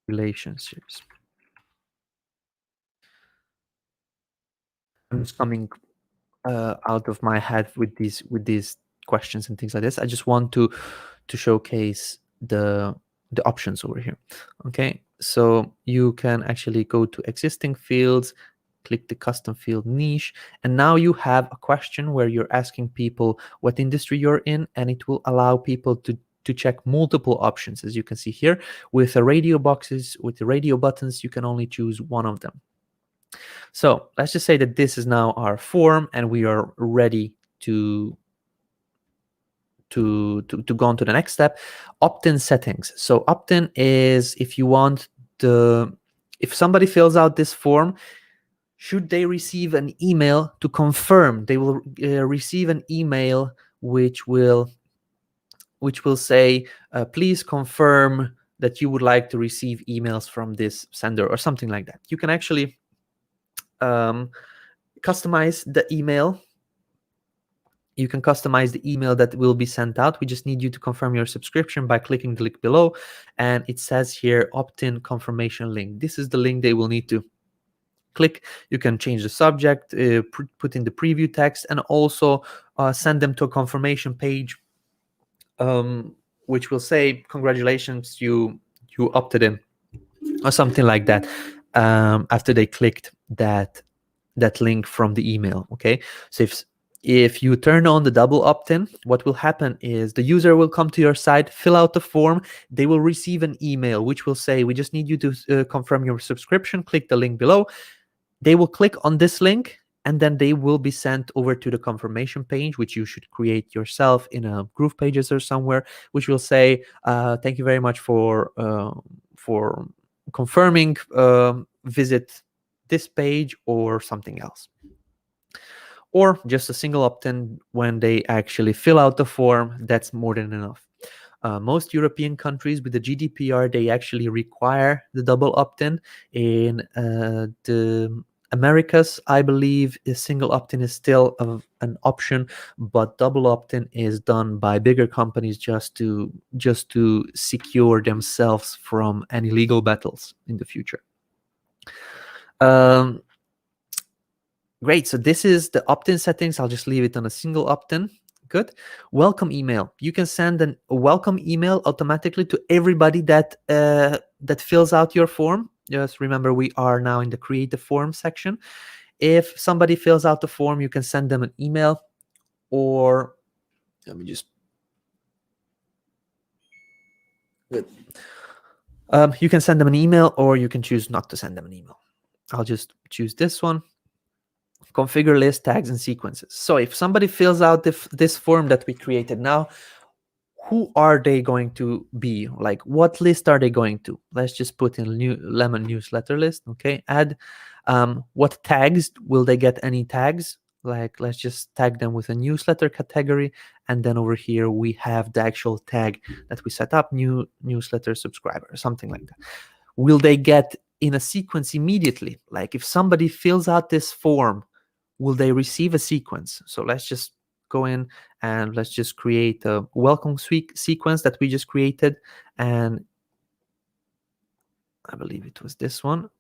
relationships. I'm just coming out of my head with these questions and things like this. I just want to showcase the options over here. Okay, so you can actually go to existing fields, click the custom field niche, and now you have a question where you're asking people what industry you're in, and it will allow people to check multiple options. As you can see here, with the radio boxes, with the radio buttons, you can only choose one of them. So let's just say that this is now our form, and we are ready to go on to the next step. Opt-in settings. So opt-in is if you want if somebody fills out this form, should they receive an email to confirm, they will receive an email which will say, please confirm that you would like to receive emails from this sender, or something like that. You can actually customize the email. You can customize the email that will be sent out. We just need you to confirm your subscription by clicking the link below, and it says here opt-in confirmation link. This is the link they will need to click. You can change the subject, put in the preview text, and also send them to a confirmation page, which will say congratulations, you opted in, or something like that, after they clicked that link from the email. Okay, so if you turn on the double opt-in, what will happen is the user will come to your site, fill out the form, they will receive an email which will say, we just need you to confirm your subscription, click the link below. They will click on this link, and then they will be sent over to the confirmation page, which you should create yourself in a Groove Pages or somewhere, which will say, thank you very much for confirming, visit this page, or something else. Or just a single opt-in when they actually fill out the form. That's more than enough. Most European countries with the GDPR, they actually require the double opt-in. In the Americas, I believe a single opt-in is still an option, but double opt-in is done by bigger companies just to secure themselves from any legal battles in the future. Great, so this is the opt-in settings. I'll just leave it on a single opt-in. Good. Welcome email. You can send a welcome email automatically to everybody that fills out your form. Just remember, we are now in the create the form section. If somebody fills out the form, you can send them an email, or let me just good. You can send them an email, or you can choose not to send them an email. I'll just choose this one. configure list tags and sequences. So if somebody fills out this form that we created now, who are they going to be? Like, what list are they going to? Let's just put in new lemon newsletter list. Okay, add what tags will they get? Any tags? Like, let's just tag them with a newsletter category, and then over here we have the actual tag that we set up, new newsletter subscriber or something like that. Will they get in a sequence immediately? Like, if somebody fills out this form, will they receive a sequence? So let's just go in and let's just create a welcome sequence that we just created. And I believe it was this one.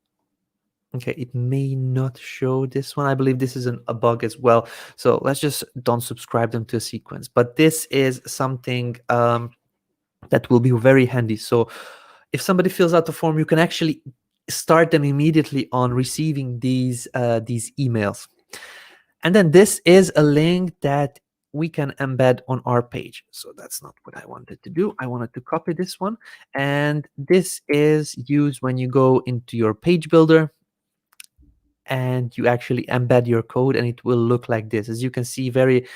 Okay, it may not show this one. I believe this is a bug as well. So let's just don't subscribe them to a sequence. But this is something that will be very handy. So if somebody fills out the form, you can actually start them immediately on receiving these emails. And then this is a link that we can embed on our page. So that's not what I wanted to do. I wanted to copy this one. And this is used when you go into your page builder and you actually embed your code, and it will look like this. As you can see, very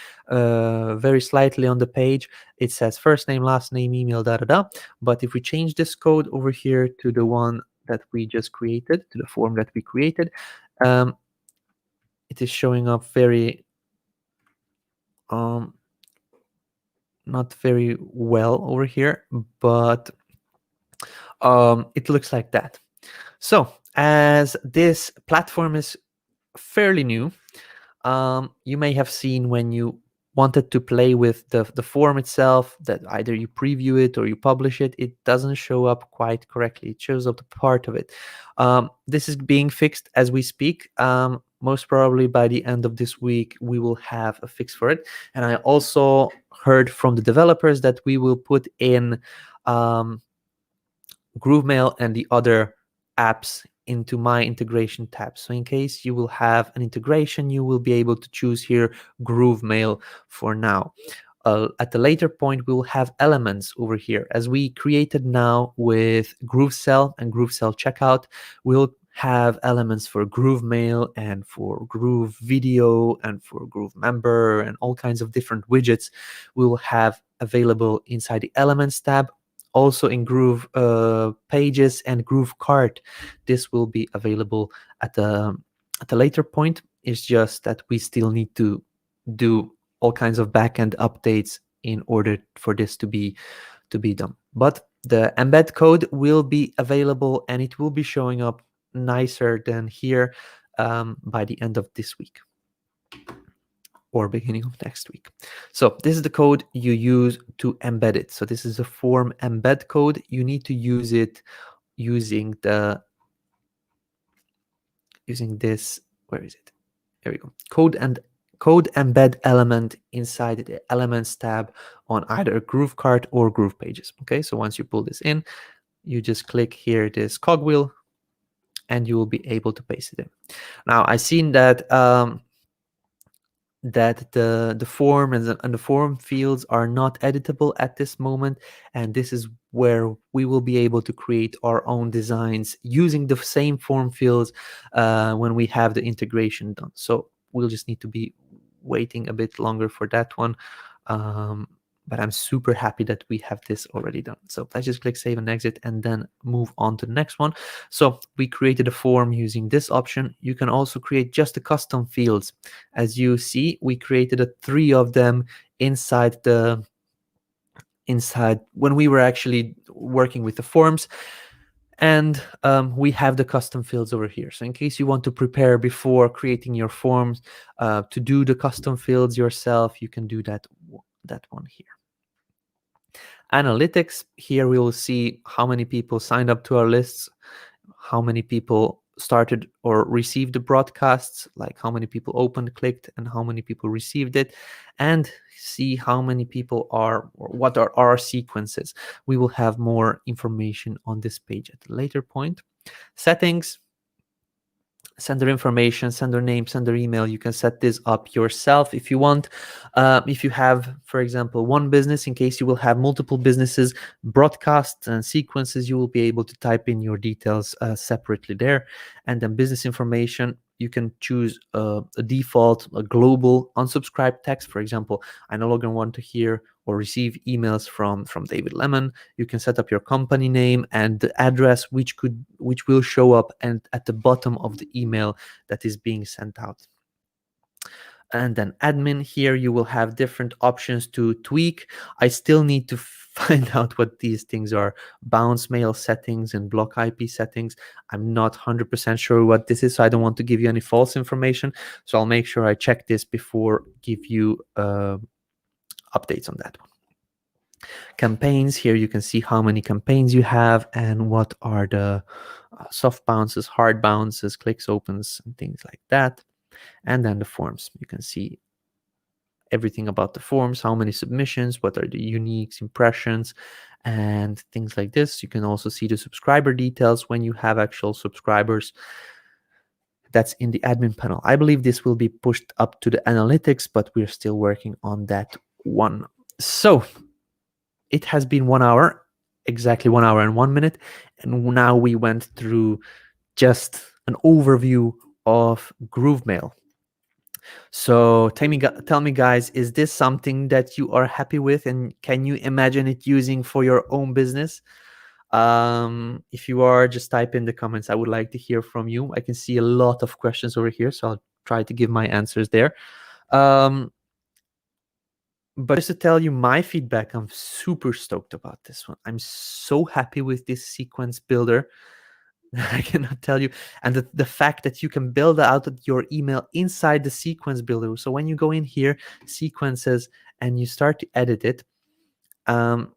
slightly on the page, it says first name, last name, email, But if we change this code over here to the one that we just created, to the form that we created, it is showing up very not very well over here, but it looks like that. So as this platform is fairly new, you may have seen when you wanted to play with the form itself that either you preview it or you publish it, it doesn't show up quite correctly. It shows up the part of it. This is being fixed as we speak. Most probably by the end of this week, we will have a fix for it. And I also heard from the developers that we will put in GrooveMail and the other apps into my integration tab. So in case you will have an integration, you will be able to choose here GrooveMail for now. At the later point, we will have elements over here. As we created now with GrooveCell and GrooveCell Checkout, we'll have elements for GrooveMail and for Groove Video and for Groove Member and all kinds of different widgets we will have available inside the Elements tab. Also in Groove Pages and Groove Cart, this will be available at a later point. It's just that we still need to do all kinds of backend updates in order for this to be done. But the embed code will be available and it will be showing up nicer than here by the end of this week or beginning of next week. So this is the code you use to embed it. So this is a form embed code. You need to use it using this, where is it? There we go. Code embed element inside the Elements tab on either Groove Cart or Groove Pages. Okay, so once you pull this in, you just click here this cogwheel and you will be able to paste it in. Now I've seen that that the form and the form fields are not editable at this moment, and this is where we will be able to create our own designs using the same form fields when we have the integration done. So we'll just need to be waiting a bit longer for that one, but I'm super happy that we have this already done. So let's just click save and exit and then move on to the next one. So we created a form using this option. You can also create just the custom fields. As you see, we created 3 of them inside when we were actually working with the forms. And we have the custom fields over here. So in case you want to prepare before creating your forms to do the custom fields yourself, you can do that one here. Analytics, here we will see how many people signed up to our lists, how many people started or received the broadcasts, like how many people opened, clicked, and how many people received it, and see how many people are, or what are our sequences. We will have more information on this page at a later point. Settings, sender information, sender name, sender email. You can set this up yourself if you want. If you have, for example, one business, in case you will have multiple businesses, broadcasts and sequences, you will be able to type in your details separately there. And then business information, you can choose a default, a global unsubscribe text. For example, I no longer want to hear or receive emails from David Lemon. You can set up your company name and the address which will show up and at the bottom of the email that is being sent out. And then admin, here you will have different options to tweak. I still need to find out what these things are. Bounce mail settings and block IP settings. I'm not 100% sure what this is, so I don't want to give you any false information. So I'll make sure I check this before give you updates on that one. Campaigns, here you can see how many campaigns you have and what are the soft bounces, hard bounces, clicks, opens, and things like that. And then the forms, you can see everything about the forms, how many submissions, what are the unique impressions, and things like this. You can also see the subscriber details when you have actual subscribers. That's in the admin panel. I believe this will be pushed up to the analytics, but we're still working on that one. So it has been 1 hour, exactly 1 hour and 1 minute. And now we went through just an overview of GrooveMail. So tell me, guys, is this something that you are happy with, and can you imagine it using for your own business? If you are, just type in the comments. I would like to hear from you. I can see a lot of questions over here, so I'll try to give my answers there. But just to tell you my feedback, I'm super stoked about this one. I'm so happy with this sequence builder. I cannot tell you. And the fact that you can build out your email inside the sequence builder. So when you go in here, sequences, and you start to edit it, okay,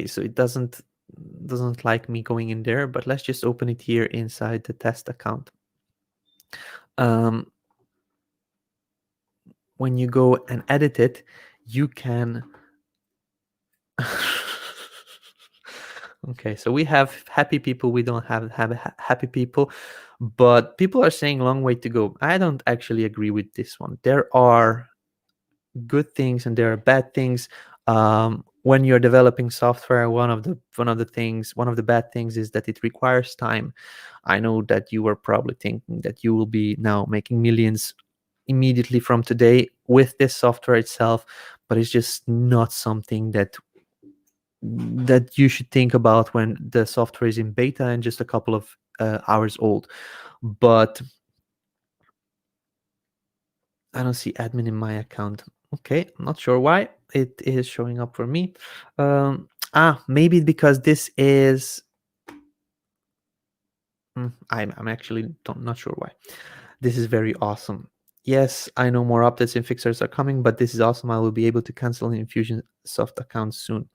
so it doesn't like me going in there, but let's just open it here inside the test account. When you go and edit it, you can okay, so we have happy people, we don't have happy people, but people are saying long way to go. I don't actually agree with this one. There are good things and there are bad things. When you're developing software, one of the bad things is that it requires time. I know that you were probably thinking that you will be now making millions immediately from today with this software itself, but it's just not something that you should think about when the software is in beta and just a couple of hours old. But I don't see admin in my account. Okay, I'm not sure why it is showing up for me. Maybe because this is I'm actually not sure why. This is very awesome. Yes, I know more updates and fixers are coming, but this is awesome. I will be able to cancel an Infusionsoft account soon,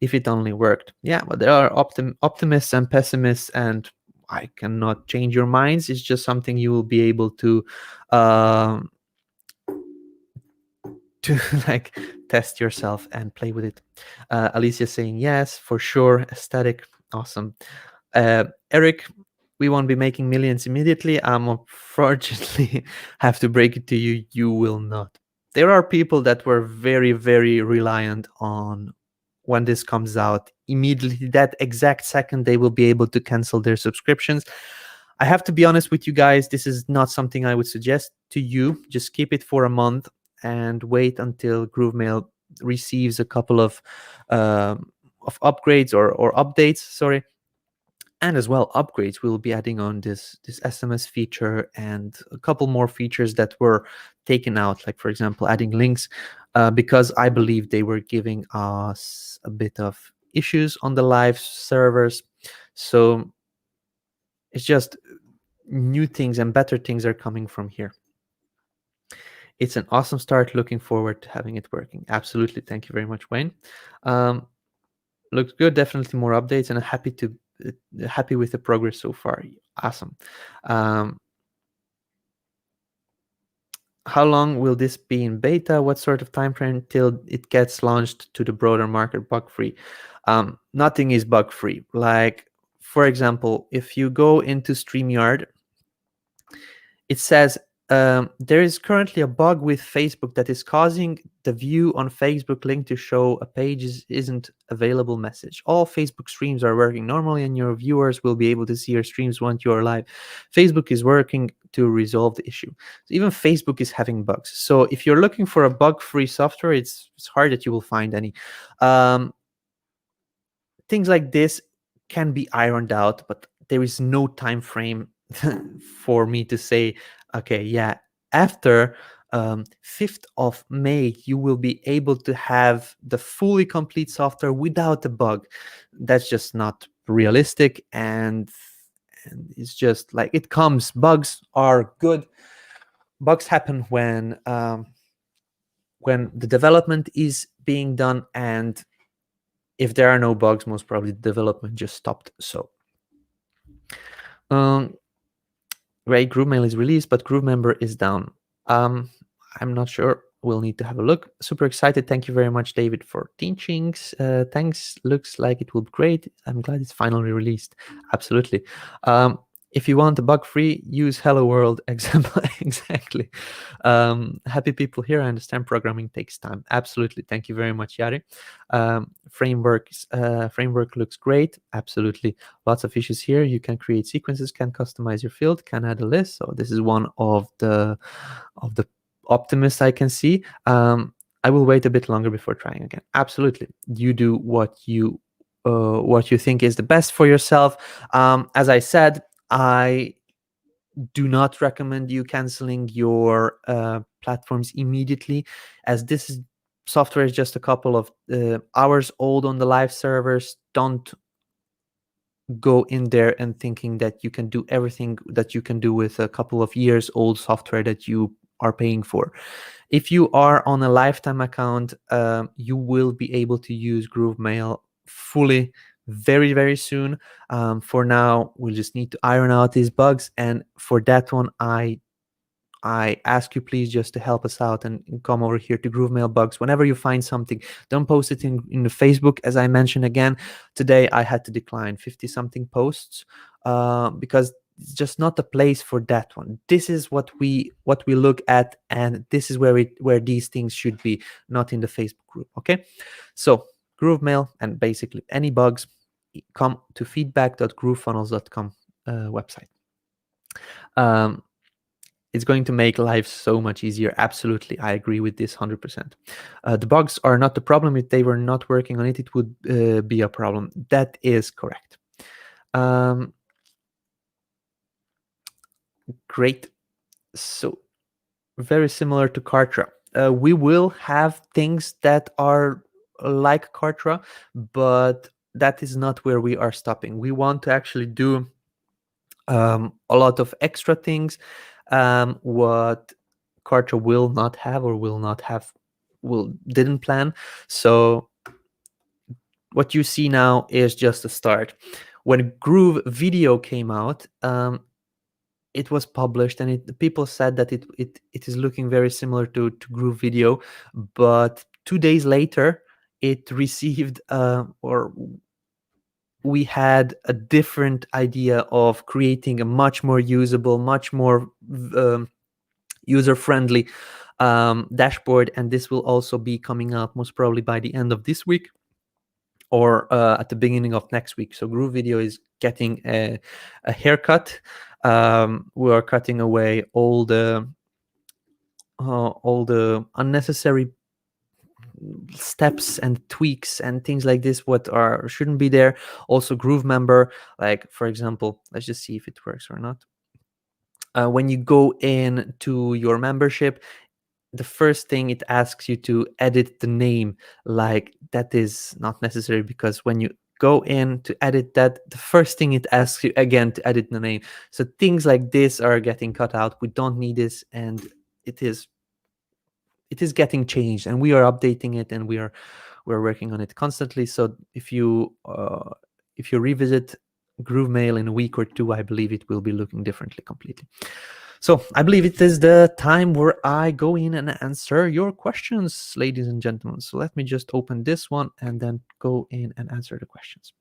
if it only worked. Yeah, but there are optimists and pessimists, and I cannot change your minds. It's just something you will be able to like test yourself and play with it. Alicia saying yes, for sure. Aesthetic, awesome. Eric, we won't be making millions immediately. Unfortunately, have to break it to you, you will not. There are people that were very, very reliant on when this comes out. Immediately, that exact second, they will be able to cancel their subscriptions. I have to be honest with you guys, this is not something I would suggest to you. Just keep it for a month and wait until GrooveMail receives a couple of upgrades or updates, sorry. And as well, upgrades, we'll be adding on this SMS feature and a couple more features that were taken out, like for example adding links, because I believe they were giving us a bit of issues on the live servers. So it's just new things and better things are coming from here. It's an awesome start. Looking forward to having it working. Absolutely. Thank you very much, Wayne. Looks good. Definitely more updates, and I'm happy with the progress so far. Awesome. How long will this be in beta? What sort of time frame till it gets launched to the broader market bug-free? Nothing is bug-free. Like, for example, if you go into StreamYard, it says there is currently a bug with Facebook that is causing the view on Facebook link to show a page isn't available message. All Facebook streams are working normally and your viewers will be able to see your streams once you are live. Facebook is working to resolve the issue. So even Facebook is having bugs. So if you're looking for a bug-free software, it's hard that you will find any. Things like this can be ironed out, but there is no time frame for me to say, okay, yeah, after 5th of May, you will be able to have the fully complete software without a bug. That's just not realistic, and it's just like it comes. Bugs are good. Bugs happen when the development is being done, and if there are no bugs, most probably the development just stopped. So great, GrooveMail is released, but GrooveMember is down. I'm not sure. We'll need to have a look. Super excited. Thank you very much, David, for teachings. Thanks. Looks like it will be great. I'm glad it's finally released. Absolutely. If you want a bug-free, use Hello World example. Exactly. Happy people here. I understand programming takes time. Absolutely. Thank you very much, Yari. Framework looks great. Absolutely. Lots of issues here. You can create sequences, can customize your field, can add a list. So this is one of the optimists I can see. I will wait a bit longer before trying again. Absolutely. You do what you think is the best for yourself. As I said, I do not recommend you canceling your platforms immediately, as this software is just a couple of hours old on the live servers. Don't go in there and thinking that you can do everything that you can do with a couple of years old software that you are paying for. If you are on a lifetime account, you will be able to use GrooveMail fully very, very soon. For now, we'll just need to iron out these bugs, and for that one, I ask you please just to help us out and come over here to GrooveMail bugs. Whenever you find something, don't post it in the Facebook. As I mentioned again, today I had to decline 50-something posts because it's just not the place for that one. This is what we look at, and this is where these things should be, not in the Facebook group. Okay, so GrooveMail and basically any bugs, come to feedback.groovefunnels.com website. It's going to make life so much easier. Absolutely, I agree with this 100%. The bugs are not the problem. If they were not working on it, it would be a problem. That is correct. Great. So very similar to Kartra. We will have things that are like Kartra, but that is not where we are stopping. We want to actually do a lot of extra things. What Kartra will not have or didn't plan. So what you see now is just a start. When Groove Video came out, it was published, and people said that it is looking very similar to Groove Video, but 2 days later it received we had a different idea of creating a much more usable, much more user-friendly dashboard, and this will also be coming out most probably by the end of this week or at the beginning of next week. So Groove Video is getting a haircut. We are cutting away all the unnecessary steps and tweaks and things like this shouldn't be there. Also GrooveMember, like for example, let's just see if it works or not. When you go in to your membership, the first thing it asks you to edit the name. Like that is not necessary, because when you go in to edit that, the first thing it asks you again to edit the name. So things like this are getting cut out. We don't need this, and it is getting changed, and we are updating it, and we're working on it constantly. So if you revisit GrooveMail in a week or two, I believe it will be looking differently completely. So I believe it is the time where I go in and answer your questions, ladies and gentlemen. So let me just open this one and then go in and answer the questions.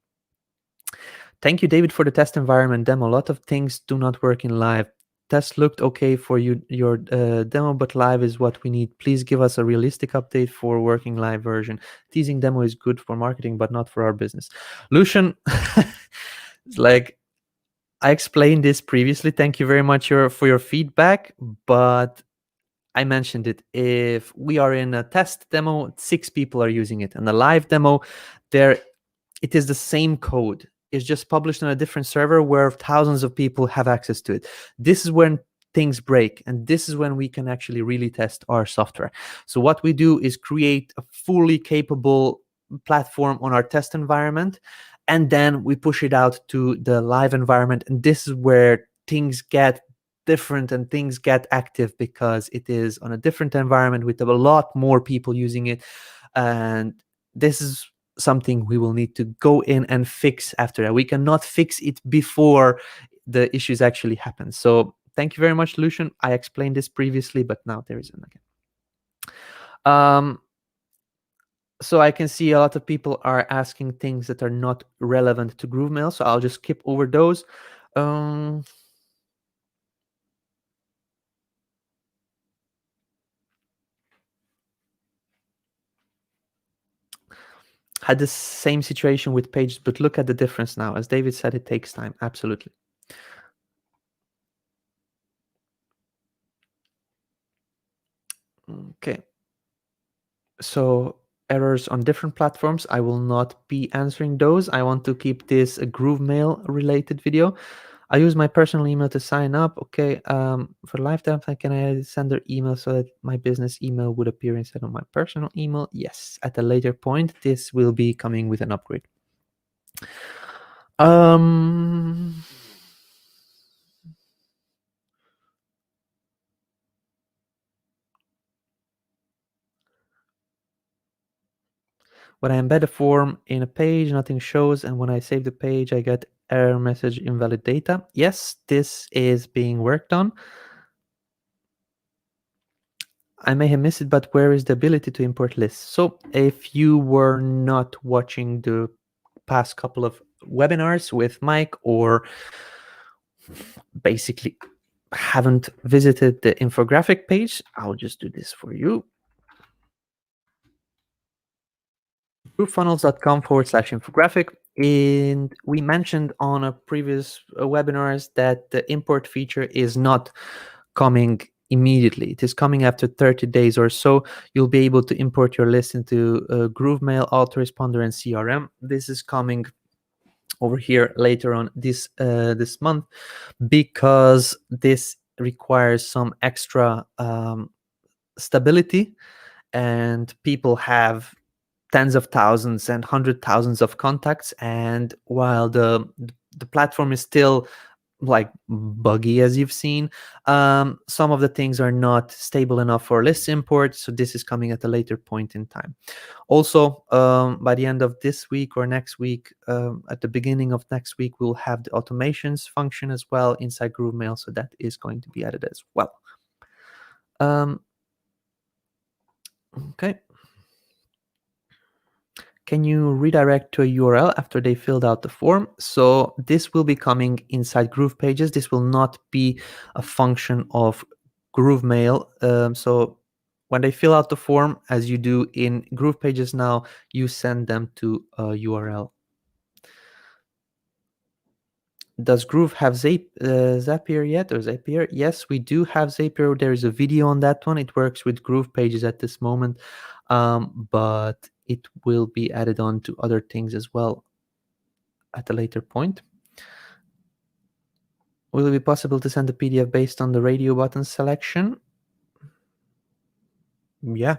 Thank you, David, for the test environment demo. A lot of things do not work in live. test looked okay for you, your demo, but live is what we need. Please give us a realistic update for working live version. Teasing demo is good for marketing, but not for our business. Lucian, it's like, I explained this previously. Thank you very much for your feedback, but I mentioned it. If we are in a test demo, 6 people are using it. And the live demo, there it is the same code. It's just published on a different server where thousands of people have access to it. This is when things break, and this is when we can actually really test our software. So what we do is create a fully capable platform on our test environment, and then we push it out to the live environment. And this is where things get different and things get active, because it is on a different environment with a lot more people using it. And this is something we will need to go in and fix after that. We cannot fix it before the issues actually happen. So thank you very much, Lucian. I explained this previously, but now there is an again. So I can see a lot of people are asking things that are not relevant to GrooveMail, so I'll just skip over those. Had the same situation with pages, but look at the difference now. As David said, it takes time. Absolutely. Okay. So errors on different platforms, I will not be answering those. I want to keep this a GrooveMail related video. I use my personal email to sign up. Okay. For lifetime, can I send their email so that my business email would appear instead of my personal email? Yes. At a later point, this will be coming with an upgrade. When I embed a form in a page, nothing shows, and when I save the page, I get error message invalid data. Yes, this is being worked on. I may have missed it, but where is the ability to import lists? So if you were not watching the past couple of webinars with Mike, or basically haven't visited the infographic page, I'll just do this for you. groovefunnels.com/infographic. And we mentioned on a previous webinars that the import feature is not coming immediately. It is coming after 30 days or so. You'll be able to import your list into GrooveMail, Autoresponder, and CRM. This is coming over here later on this month, because this requires some extra stability, and people have tens of thousands and 100,000s of contacts, and while the platform is still like buggy, as you've seen, some of the things are not stable enough for list import, so this is coming at a later point in time. Also, by the end of this week or next week, at the beginning of next week, we'll have the automations function as well inside GrooveMail, so that is going to be added as well. Okay. Can you redirect to a URL after they filled out the form? So this will be coming inside Groove Pages. This will not be a function of GrooveMail. So when they fill out the form, as you do in Groove Pages now, you send them to a URL. Does Groove have Zapier yet, or Zapier? Yes, we do have Zapier. There is a video on that one. It works with Groove Pages at this moment, but it will be added on to other things as well at a later point. Will it be possible to send a PDF based on the radio button selection? Yeah.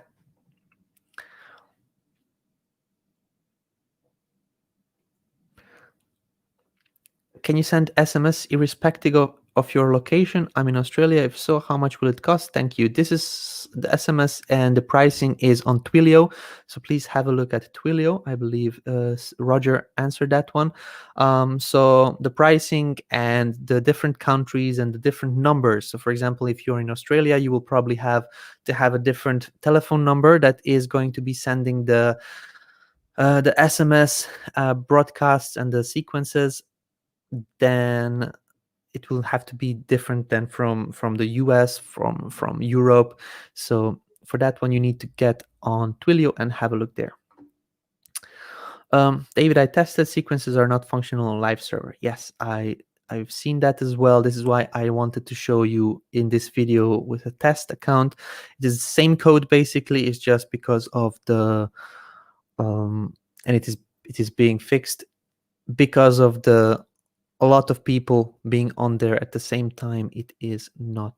Can you send SMS irrespective of your location? I'm in Australia. If so, how much will it cost? Thank you. This is the SMS, and the pricing is on Twilio. So please have a look at Twilio. I believe Roger answered that one. So the pricing and the different countries and the different numbers. So for example, if you're in Australia, you will probably have to have a different telephone number that is going to be sending the SMS broadcasts and the sequences. Then it will have to be different than from the US, from Europe. So for that one, you need to get on Twilio and have a look there. David, I tested sequences are not functional on live server. Yes, I've seen that as well. This is why I wanted to show you in this video with a test account. It is the same code basically. It's just because of the and it is being fixed because of the a lot of people being on there at the same time. It is not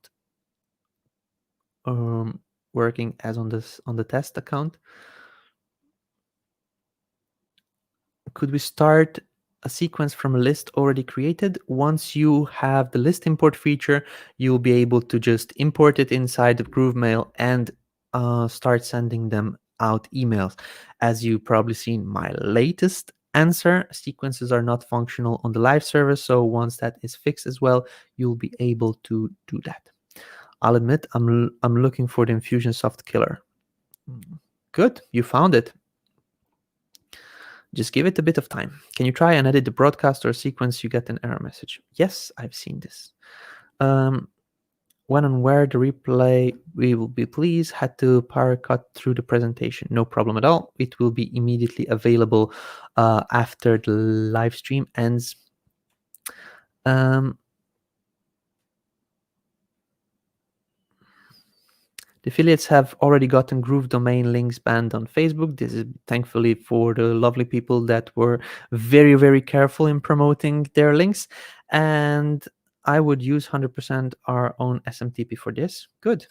working as on the test account. Could we start a sequence from a list already created? Once you have the list import feature, you'll be able to just import it inside of GrooveMail and start sending them out emails. As you probably seen my latest answer, sequences are not functional on the live server. So once that is fixed as well, you'll be able to do that. I'll admit I'm looking for the Infusionsoft killer. Good, you found it. Just give it a bit of time. Can you try and edit the broadcast or sequence? You get an error message. Yes, I've seen this. When and where the replay we will be pleased had to power cut through the presentation. No problem at all. It will be immediately available after the live stream ends. The affiliates have already gotten Groove domain links banned on Facebook. This is thankfully for the lovely people that were very, very careful in promoting their links. And I would use 100% our own SMTP for this. Good.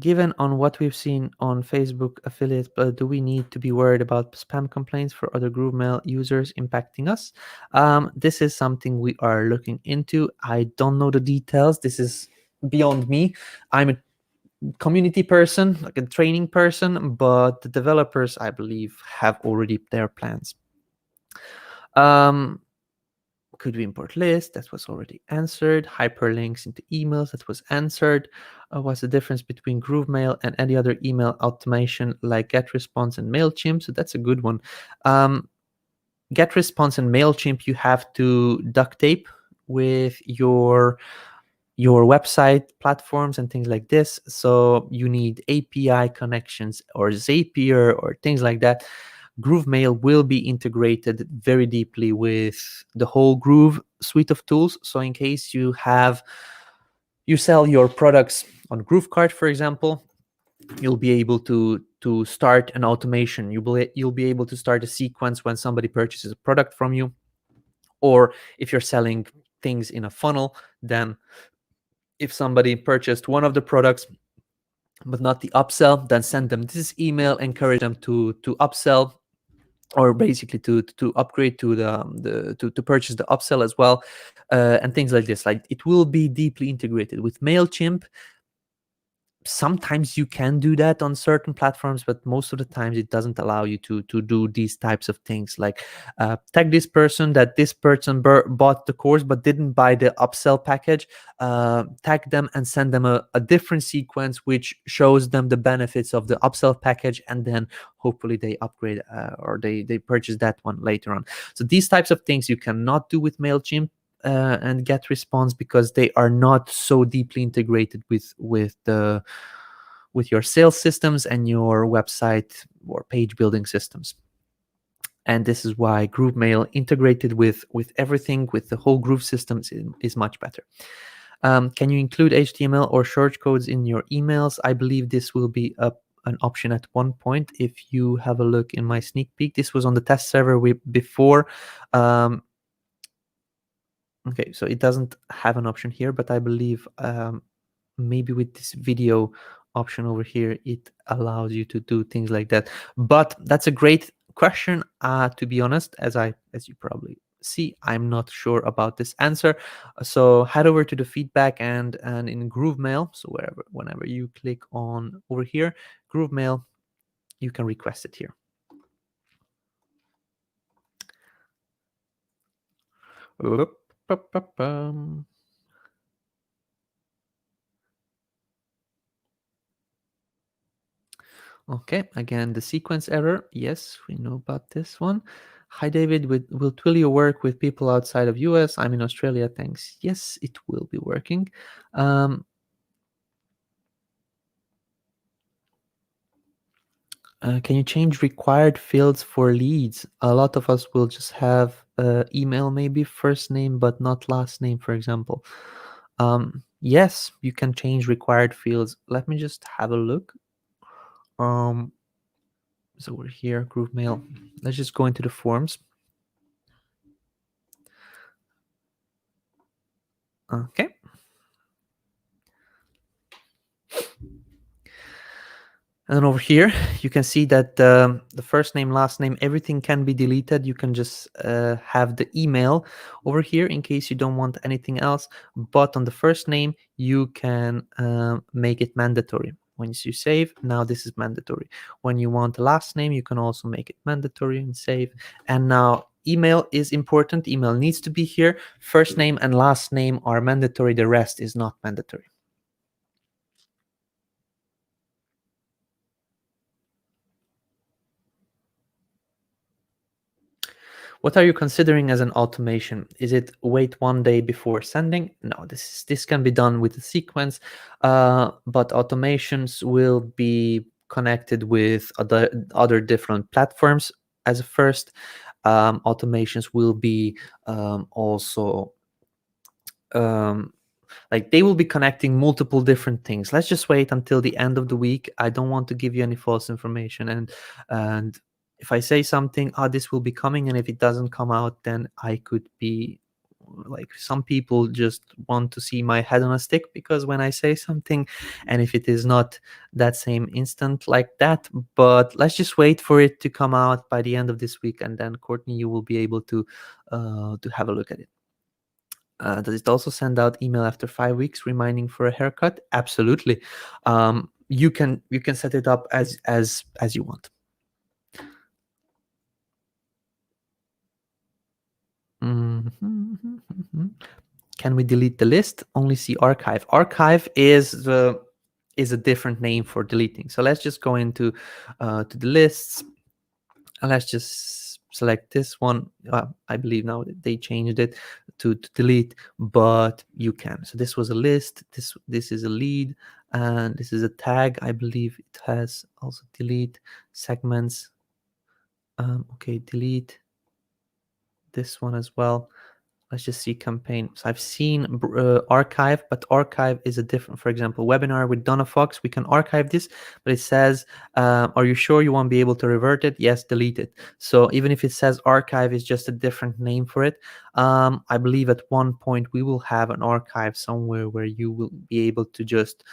Given on what we've seen on Facebook affiliates, do we need to be worried about spam complaints for other GrooveMail users impacting us? This is something we are looking into. I don't know the details. This is beyond me. I'm a community person, like a training person, but the developers, I believe, have already their plans. Could we import lists? That was already answered. Hyperlinks into emails, that was answered. What's the difference between GrooveMail and any other email automation like GetResponse and MailChimp? So that's a good one. GetResponse and MailChimp, you have to duct tape with your website platforms and things like this. So you need API connections or Zapier or things like that. GrooveMail will be integrated very deeply with the whole Groove suite of tools. So in case you sell your products on GrooveCart, for example, you'll be able to start an automation. You'll be able to start a sequence when somebody purchases a product from you. Or if you're selling things in a funnel, then if somebody purchased one of the products but not the upsell, then send them this email, encourage them to upsell, or basically to upgrade to to purchase the upsell as well, and things like this. Like, it will be deeply integrated with MailChimp. Sometimes you can do that on certain platforms, but most of the times it doesn't allow you to do these types of things, like tag this person that this person bought the course but didn't buy the upsell package. Tag them and send them a different sequence which shows them the benefits of the upsell package, and then hopefully they upgrade or they purchase that one later on. So these types of things you cannot do with MailChimp and GetResponse, because they are not so deeply integrated with your sales systems and your website or page building systems. And this is why GrooveMail integrated with everything, with the whole Groove systems, is much better. Can you include HTML or short codes in your emails? I believe this will be an option at one point. If you have a look in my sneak peek, this was on the test server before. Okay, so it doesn't have an option here, but I believe maybe with this video option over here, it allows you to do things like that. But that's a great question. To be honest, as you probably see, I'm not sure about this answer. So head over to the feedback and in GrooveMail. So whenever you click on over here, GrooveMail, you can request it here. Okay, again, the sequence error. Yes, we know about this one. Hi David, will Twilio work with people outside of US? I'm in Australia, thanks. Yes, it will be working. Can you change required fields for leads? A lot of us will just have email, maybe first name, but not last name, for example. Yes, you can change required fields. Let me just have a look. So we're here, Groove Mail. Let's just go into the forms. Okay. And then over here, you can see that the first name, last name, everything can be deleted. You can just have the email over here in case you don't want anything else. But on the first name, you can make it mandatory. Once you save, now this is mandatory. When you want the last name, you can also make it mandatory and save. And now email is important. Email needs to be here. First name and last name are mandatory. The rest is not mandatory. What are you considering as an automation? Is it wait 1 day before sending? No, this can be done with a sequence, but automations will be connected with other different platforms as a first. Automations will be also like they will be connecting multiple different things. Let's just wait until the end of the week. I don't want to give you any false information, and if I say something, this will be coming, and if it doesn't come out, then I could be like, some people just want to see my head on a stick because when I say something, and if it is not that same instant like that. But let's just wait for it to come out by the end of this week, and then Courtney, you will be able to have a look at it. Does it also send out email after 5 weeks reminding for a haircut? Absolutely. You can set it up as you want. Mhm. Can we delete the list? Only see archive. Archive is a different name for deleting. So let's just go into to the lists. And let's just select this one. I believe now they changed it to delete, but you can. So this was a list. This is a lead, and this is a tag. I believe it has also delete segments. Okay, delete this one as well. Let's just see campaign. So I've seen archive, but archive is a different, for example, webinar with Donna Fox. We can archive this, but it says, are you sure you won't be able to revert it? Yes, delete it. So even if it says archive, is just a different name for it. I believe at one point we will have an archive somewhere where you will be able to just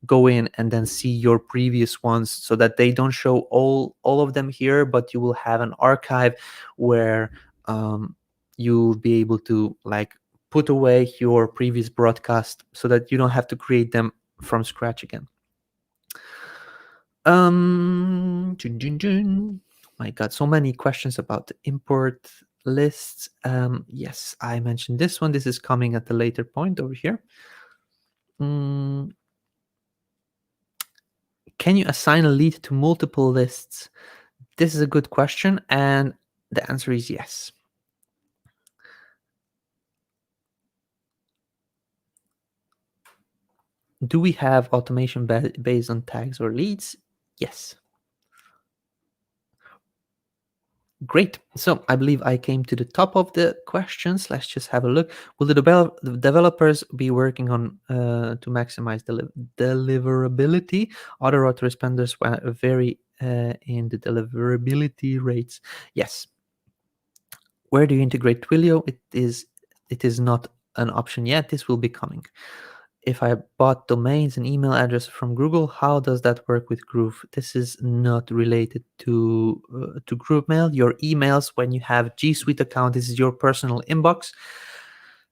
go in and then see your previous ones, so that they don't show all of them here, but you will have an archive where you'll be able to like put away your previous broadcast so that you don't have to create them from scratch again. My god, so many questions about the import lists. Yes, I mentioned this one. This is coming at a later point over here. Can you assign a lead to multiple lists? This is a good question, and the answer is yes. Do we have automation based on tags or leads? Yes. Great. So I believe I came to the top of the questions. Let's just have a look. Will the developers be working on to maximize the deliverability? Other autoresponders vary in the deliverability rates. Yes. Where do you integrate Twilio? It is not an option yet. This will be coming. If I bought domains and email address from Google, how does that work with Groove? This is not related to Groove Mail. Your emails, when you have G Suite account, this is your personal inbox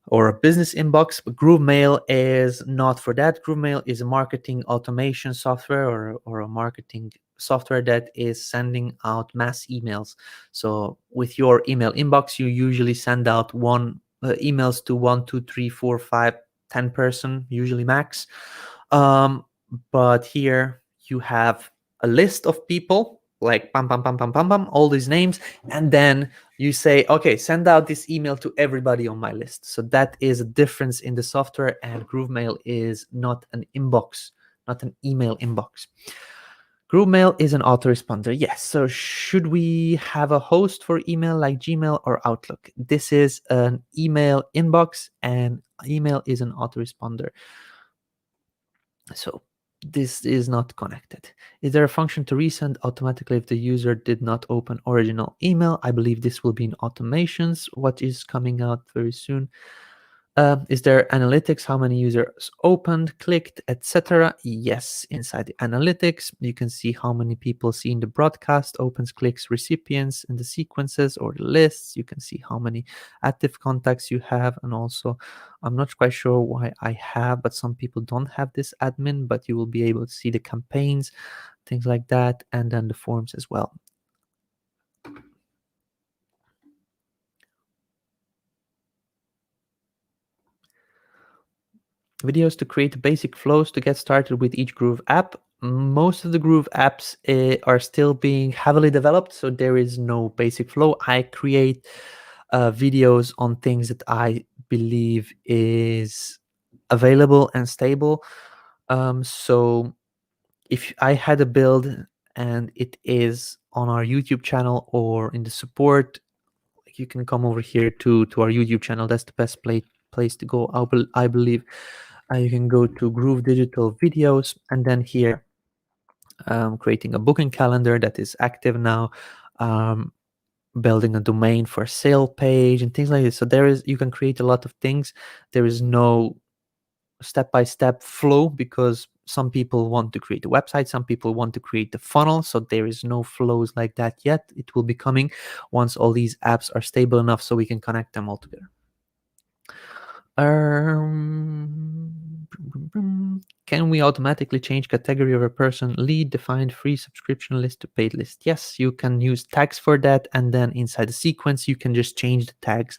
or a business inbox. But Groove Mail is not for that. Groove Mail is a marketing automation software or a marketing software that is sending out mass emails. So with your email inbox, you usually send out emails to 1, 2, 3, 4, 5, 10 person, usually max. But here you have a list of people like pam pam pam pam pam pam, all these names, and then you say, okay, send out this email to everybody on my list. So that is a difference in the software, and GrooveMail is not an inbox, not an email inbox. GrooveMail is an autoresponder, yes. So should we have a host for email like Gmail or Outlook? This is an email inbox, and email is an autoresponder. So this is not connected. Is there a function to resend automatically if the user did not open original email? I believe this will be in automations, what is coming out very soon. Is there analytics, how many users opened, clicked, etc.? Yes, inside the analytics, you can see how many people see in the broadcast, opens, clicks, recipients, and the sequences or the lists. You can see how many active contacts you have, and also, I'm not quite sure why I have, but some people don't have this admin, but you will be able to see the campaigns, things like that, and then the forms as well. Videos to create basic flows to get started with each Groove app. Most of the Groove apps are still being heavily developed, so there is no basic flow. I create videos on things that I believe is available and stable. So if I had a build and it is on our YouTube channel or in the support, you can come over here to our YouTube channel. That's the best place to go. I believe you can go to Groove Digital Videos, and then here creating a booking calendar that is active now, building a domain for a sale page and things like this. So you can create a lot of things. There is no step-by-step flow because some people want to create a website, some people want to create the funnel, so there is no flows like that yet. It will be coming once all these apps are stable enough so we can connect them all together. Can we automatically change category of a person? Lead, defined, free, subscription list to paid list. Yes, you can use tags for that, and then inside the sequence you can just change the tags.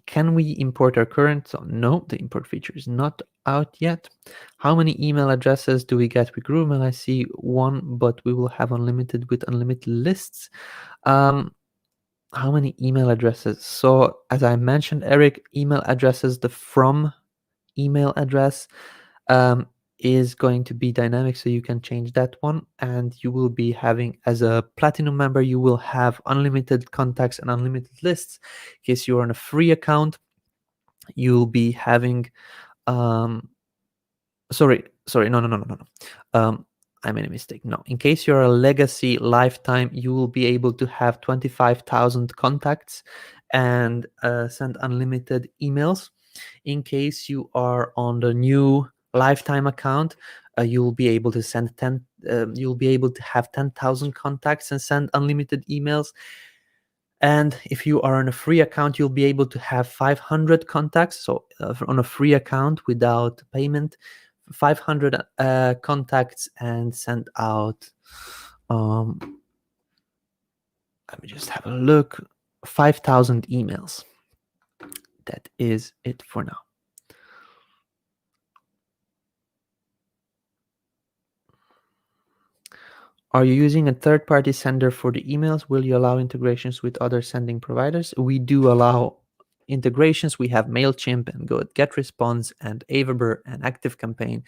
Can we import our current? So no, the import feature is not out yet. How many email addresses do we get with GrooveMail? I see one, but we will have unlimited with unlimited lists. How many email addresses? So as I mentioned, Eric, email addresses, the from email address is going to be dynamic, so you can change that one, and you will be having, as a platinum member, you will have unlimited contacts and unlimited lists. In case you're on a free account, you'll be having sorry, no. I made a mistake. No, in case you're a legacy lifetime, you will be able to have 25,000 contacts and send unlimited emails. In case you are on the new lifetime account, you'll be able to send you'll be able to have 10,000 contacts and send unlimited emails. And if you are on a free account, you'll be able to have 500 contacts. So on a free account without payment, 500 contacts, and send out, let me just have a look, 5,000 emails. That is it for now. Are you using a third-party sender for the emails? Will you allow integrations with other sending providers? We do allow integrations. We have MailChimp and GetResponse and Aweber and ActiveCampaign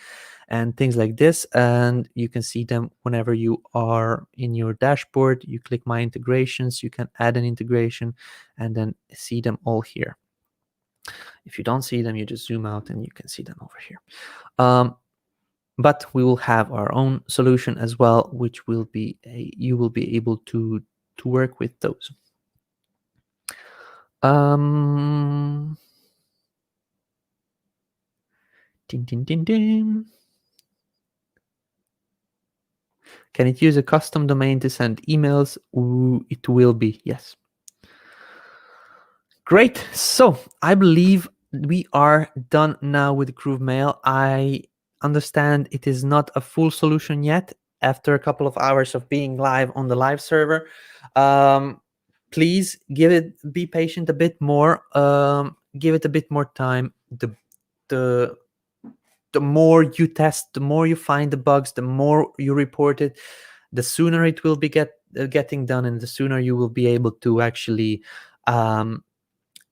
and things like this, and you can see them whenever you are in your dashboard. You click My Integrations, you can add an integration, and then see them all here. If you don't see them, you just zoom out and you can see them over here. But we will have our own solution as well, which will be you will be able to work with those. Ding, ding, ding, ding. Can it use a custom domain to send emails? Ooh, it will be, yes. Great. So I believe we are done now with GrooveMail. I understand it is not a full solution yet after a couple of hours of being live on the live server. Please be patient a bit more. Give it a bit more time. The more you test, the more you find the bugs, the more you report it, the sooner it will getting done, and the sooner you will be able to actually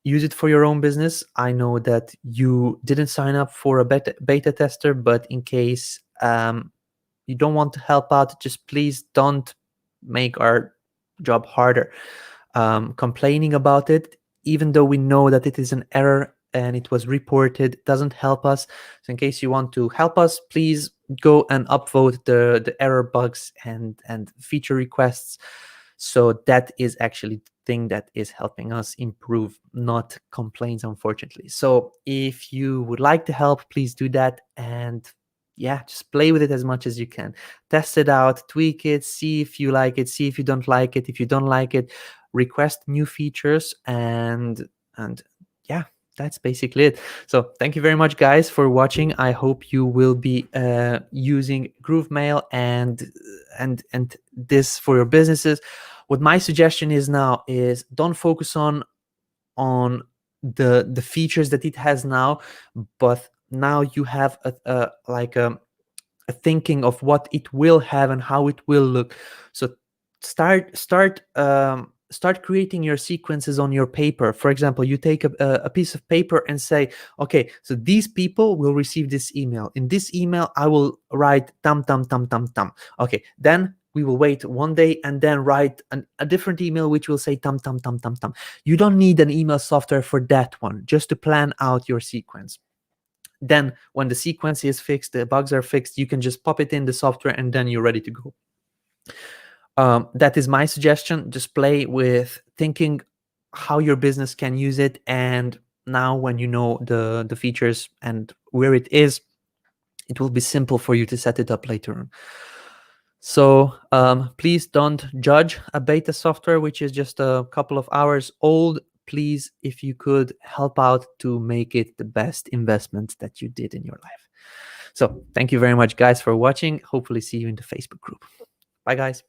use it for your own business. I know that you didn't sign up for a beta tester, but in case you don't want to help out, just please don't make our job harder. Complaining about it, even though we know that it is an error and it was reported, doesn't help us. So in case you want to help us, please go and upvote the error bugs and feature requests. So that is actually the thing that is helping us improve, not complaints, unfortunately. So if you would like to help, please do that. And yeah, just play with it as much as you can. Test it out, tweak it, see if you like it, see if you don't like it. If you don't like it, request new features, and yeah, that's basically it. So thank you very much, guys, for watching. I hope you will be using GrooveMail and this for your businesses. What my suggestion is now is don't focus on the features that it has now, but now you have a thinking of what it will have and how it will look. So start creating your sequences on your paper. For example, you take a piece of paper and say, okay, so these people will receive this email. In this email, I will write tam tam tam tam tam. Okay, then we will wait one day and then write a different email which will say tam tam tam tam tam. You don't need an email software for that one, just to plan out your sequence. Then when the sequence is fixed, the bugs are fixed, you can just pop it in the software and then you're ready to go. That is my suggestion. Just play with thinking how your business can use it. And now when you know the features and where it is, it will be simple for you to set it up later on. So please don't judge a beta software which is just a couple of hours old. Please, if you could help out to make it the best investment that you did in your life. So thank you very much, guys, for watching. Hopefully see you in the Facebook group. Bye, guys.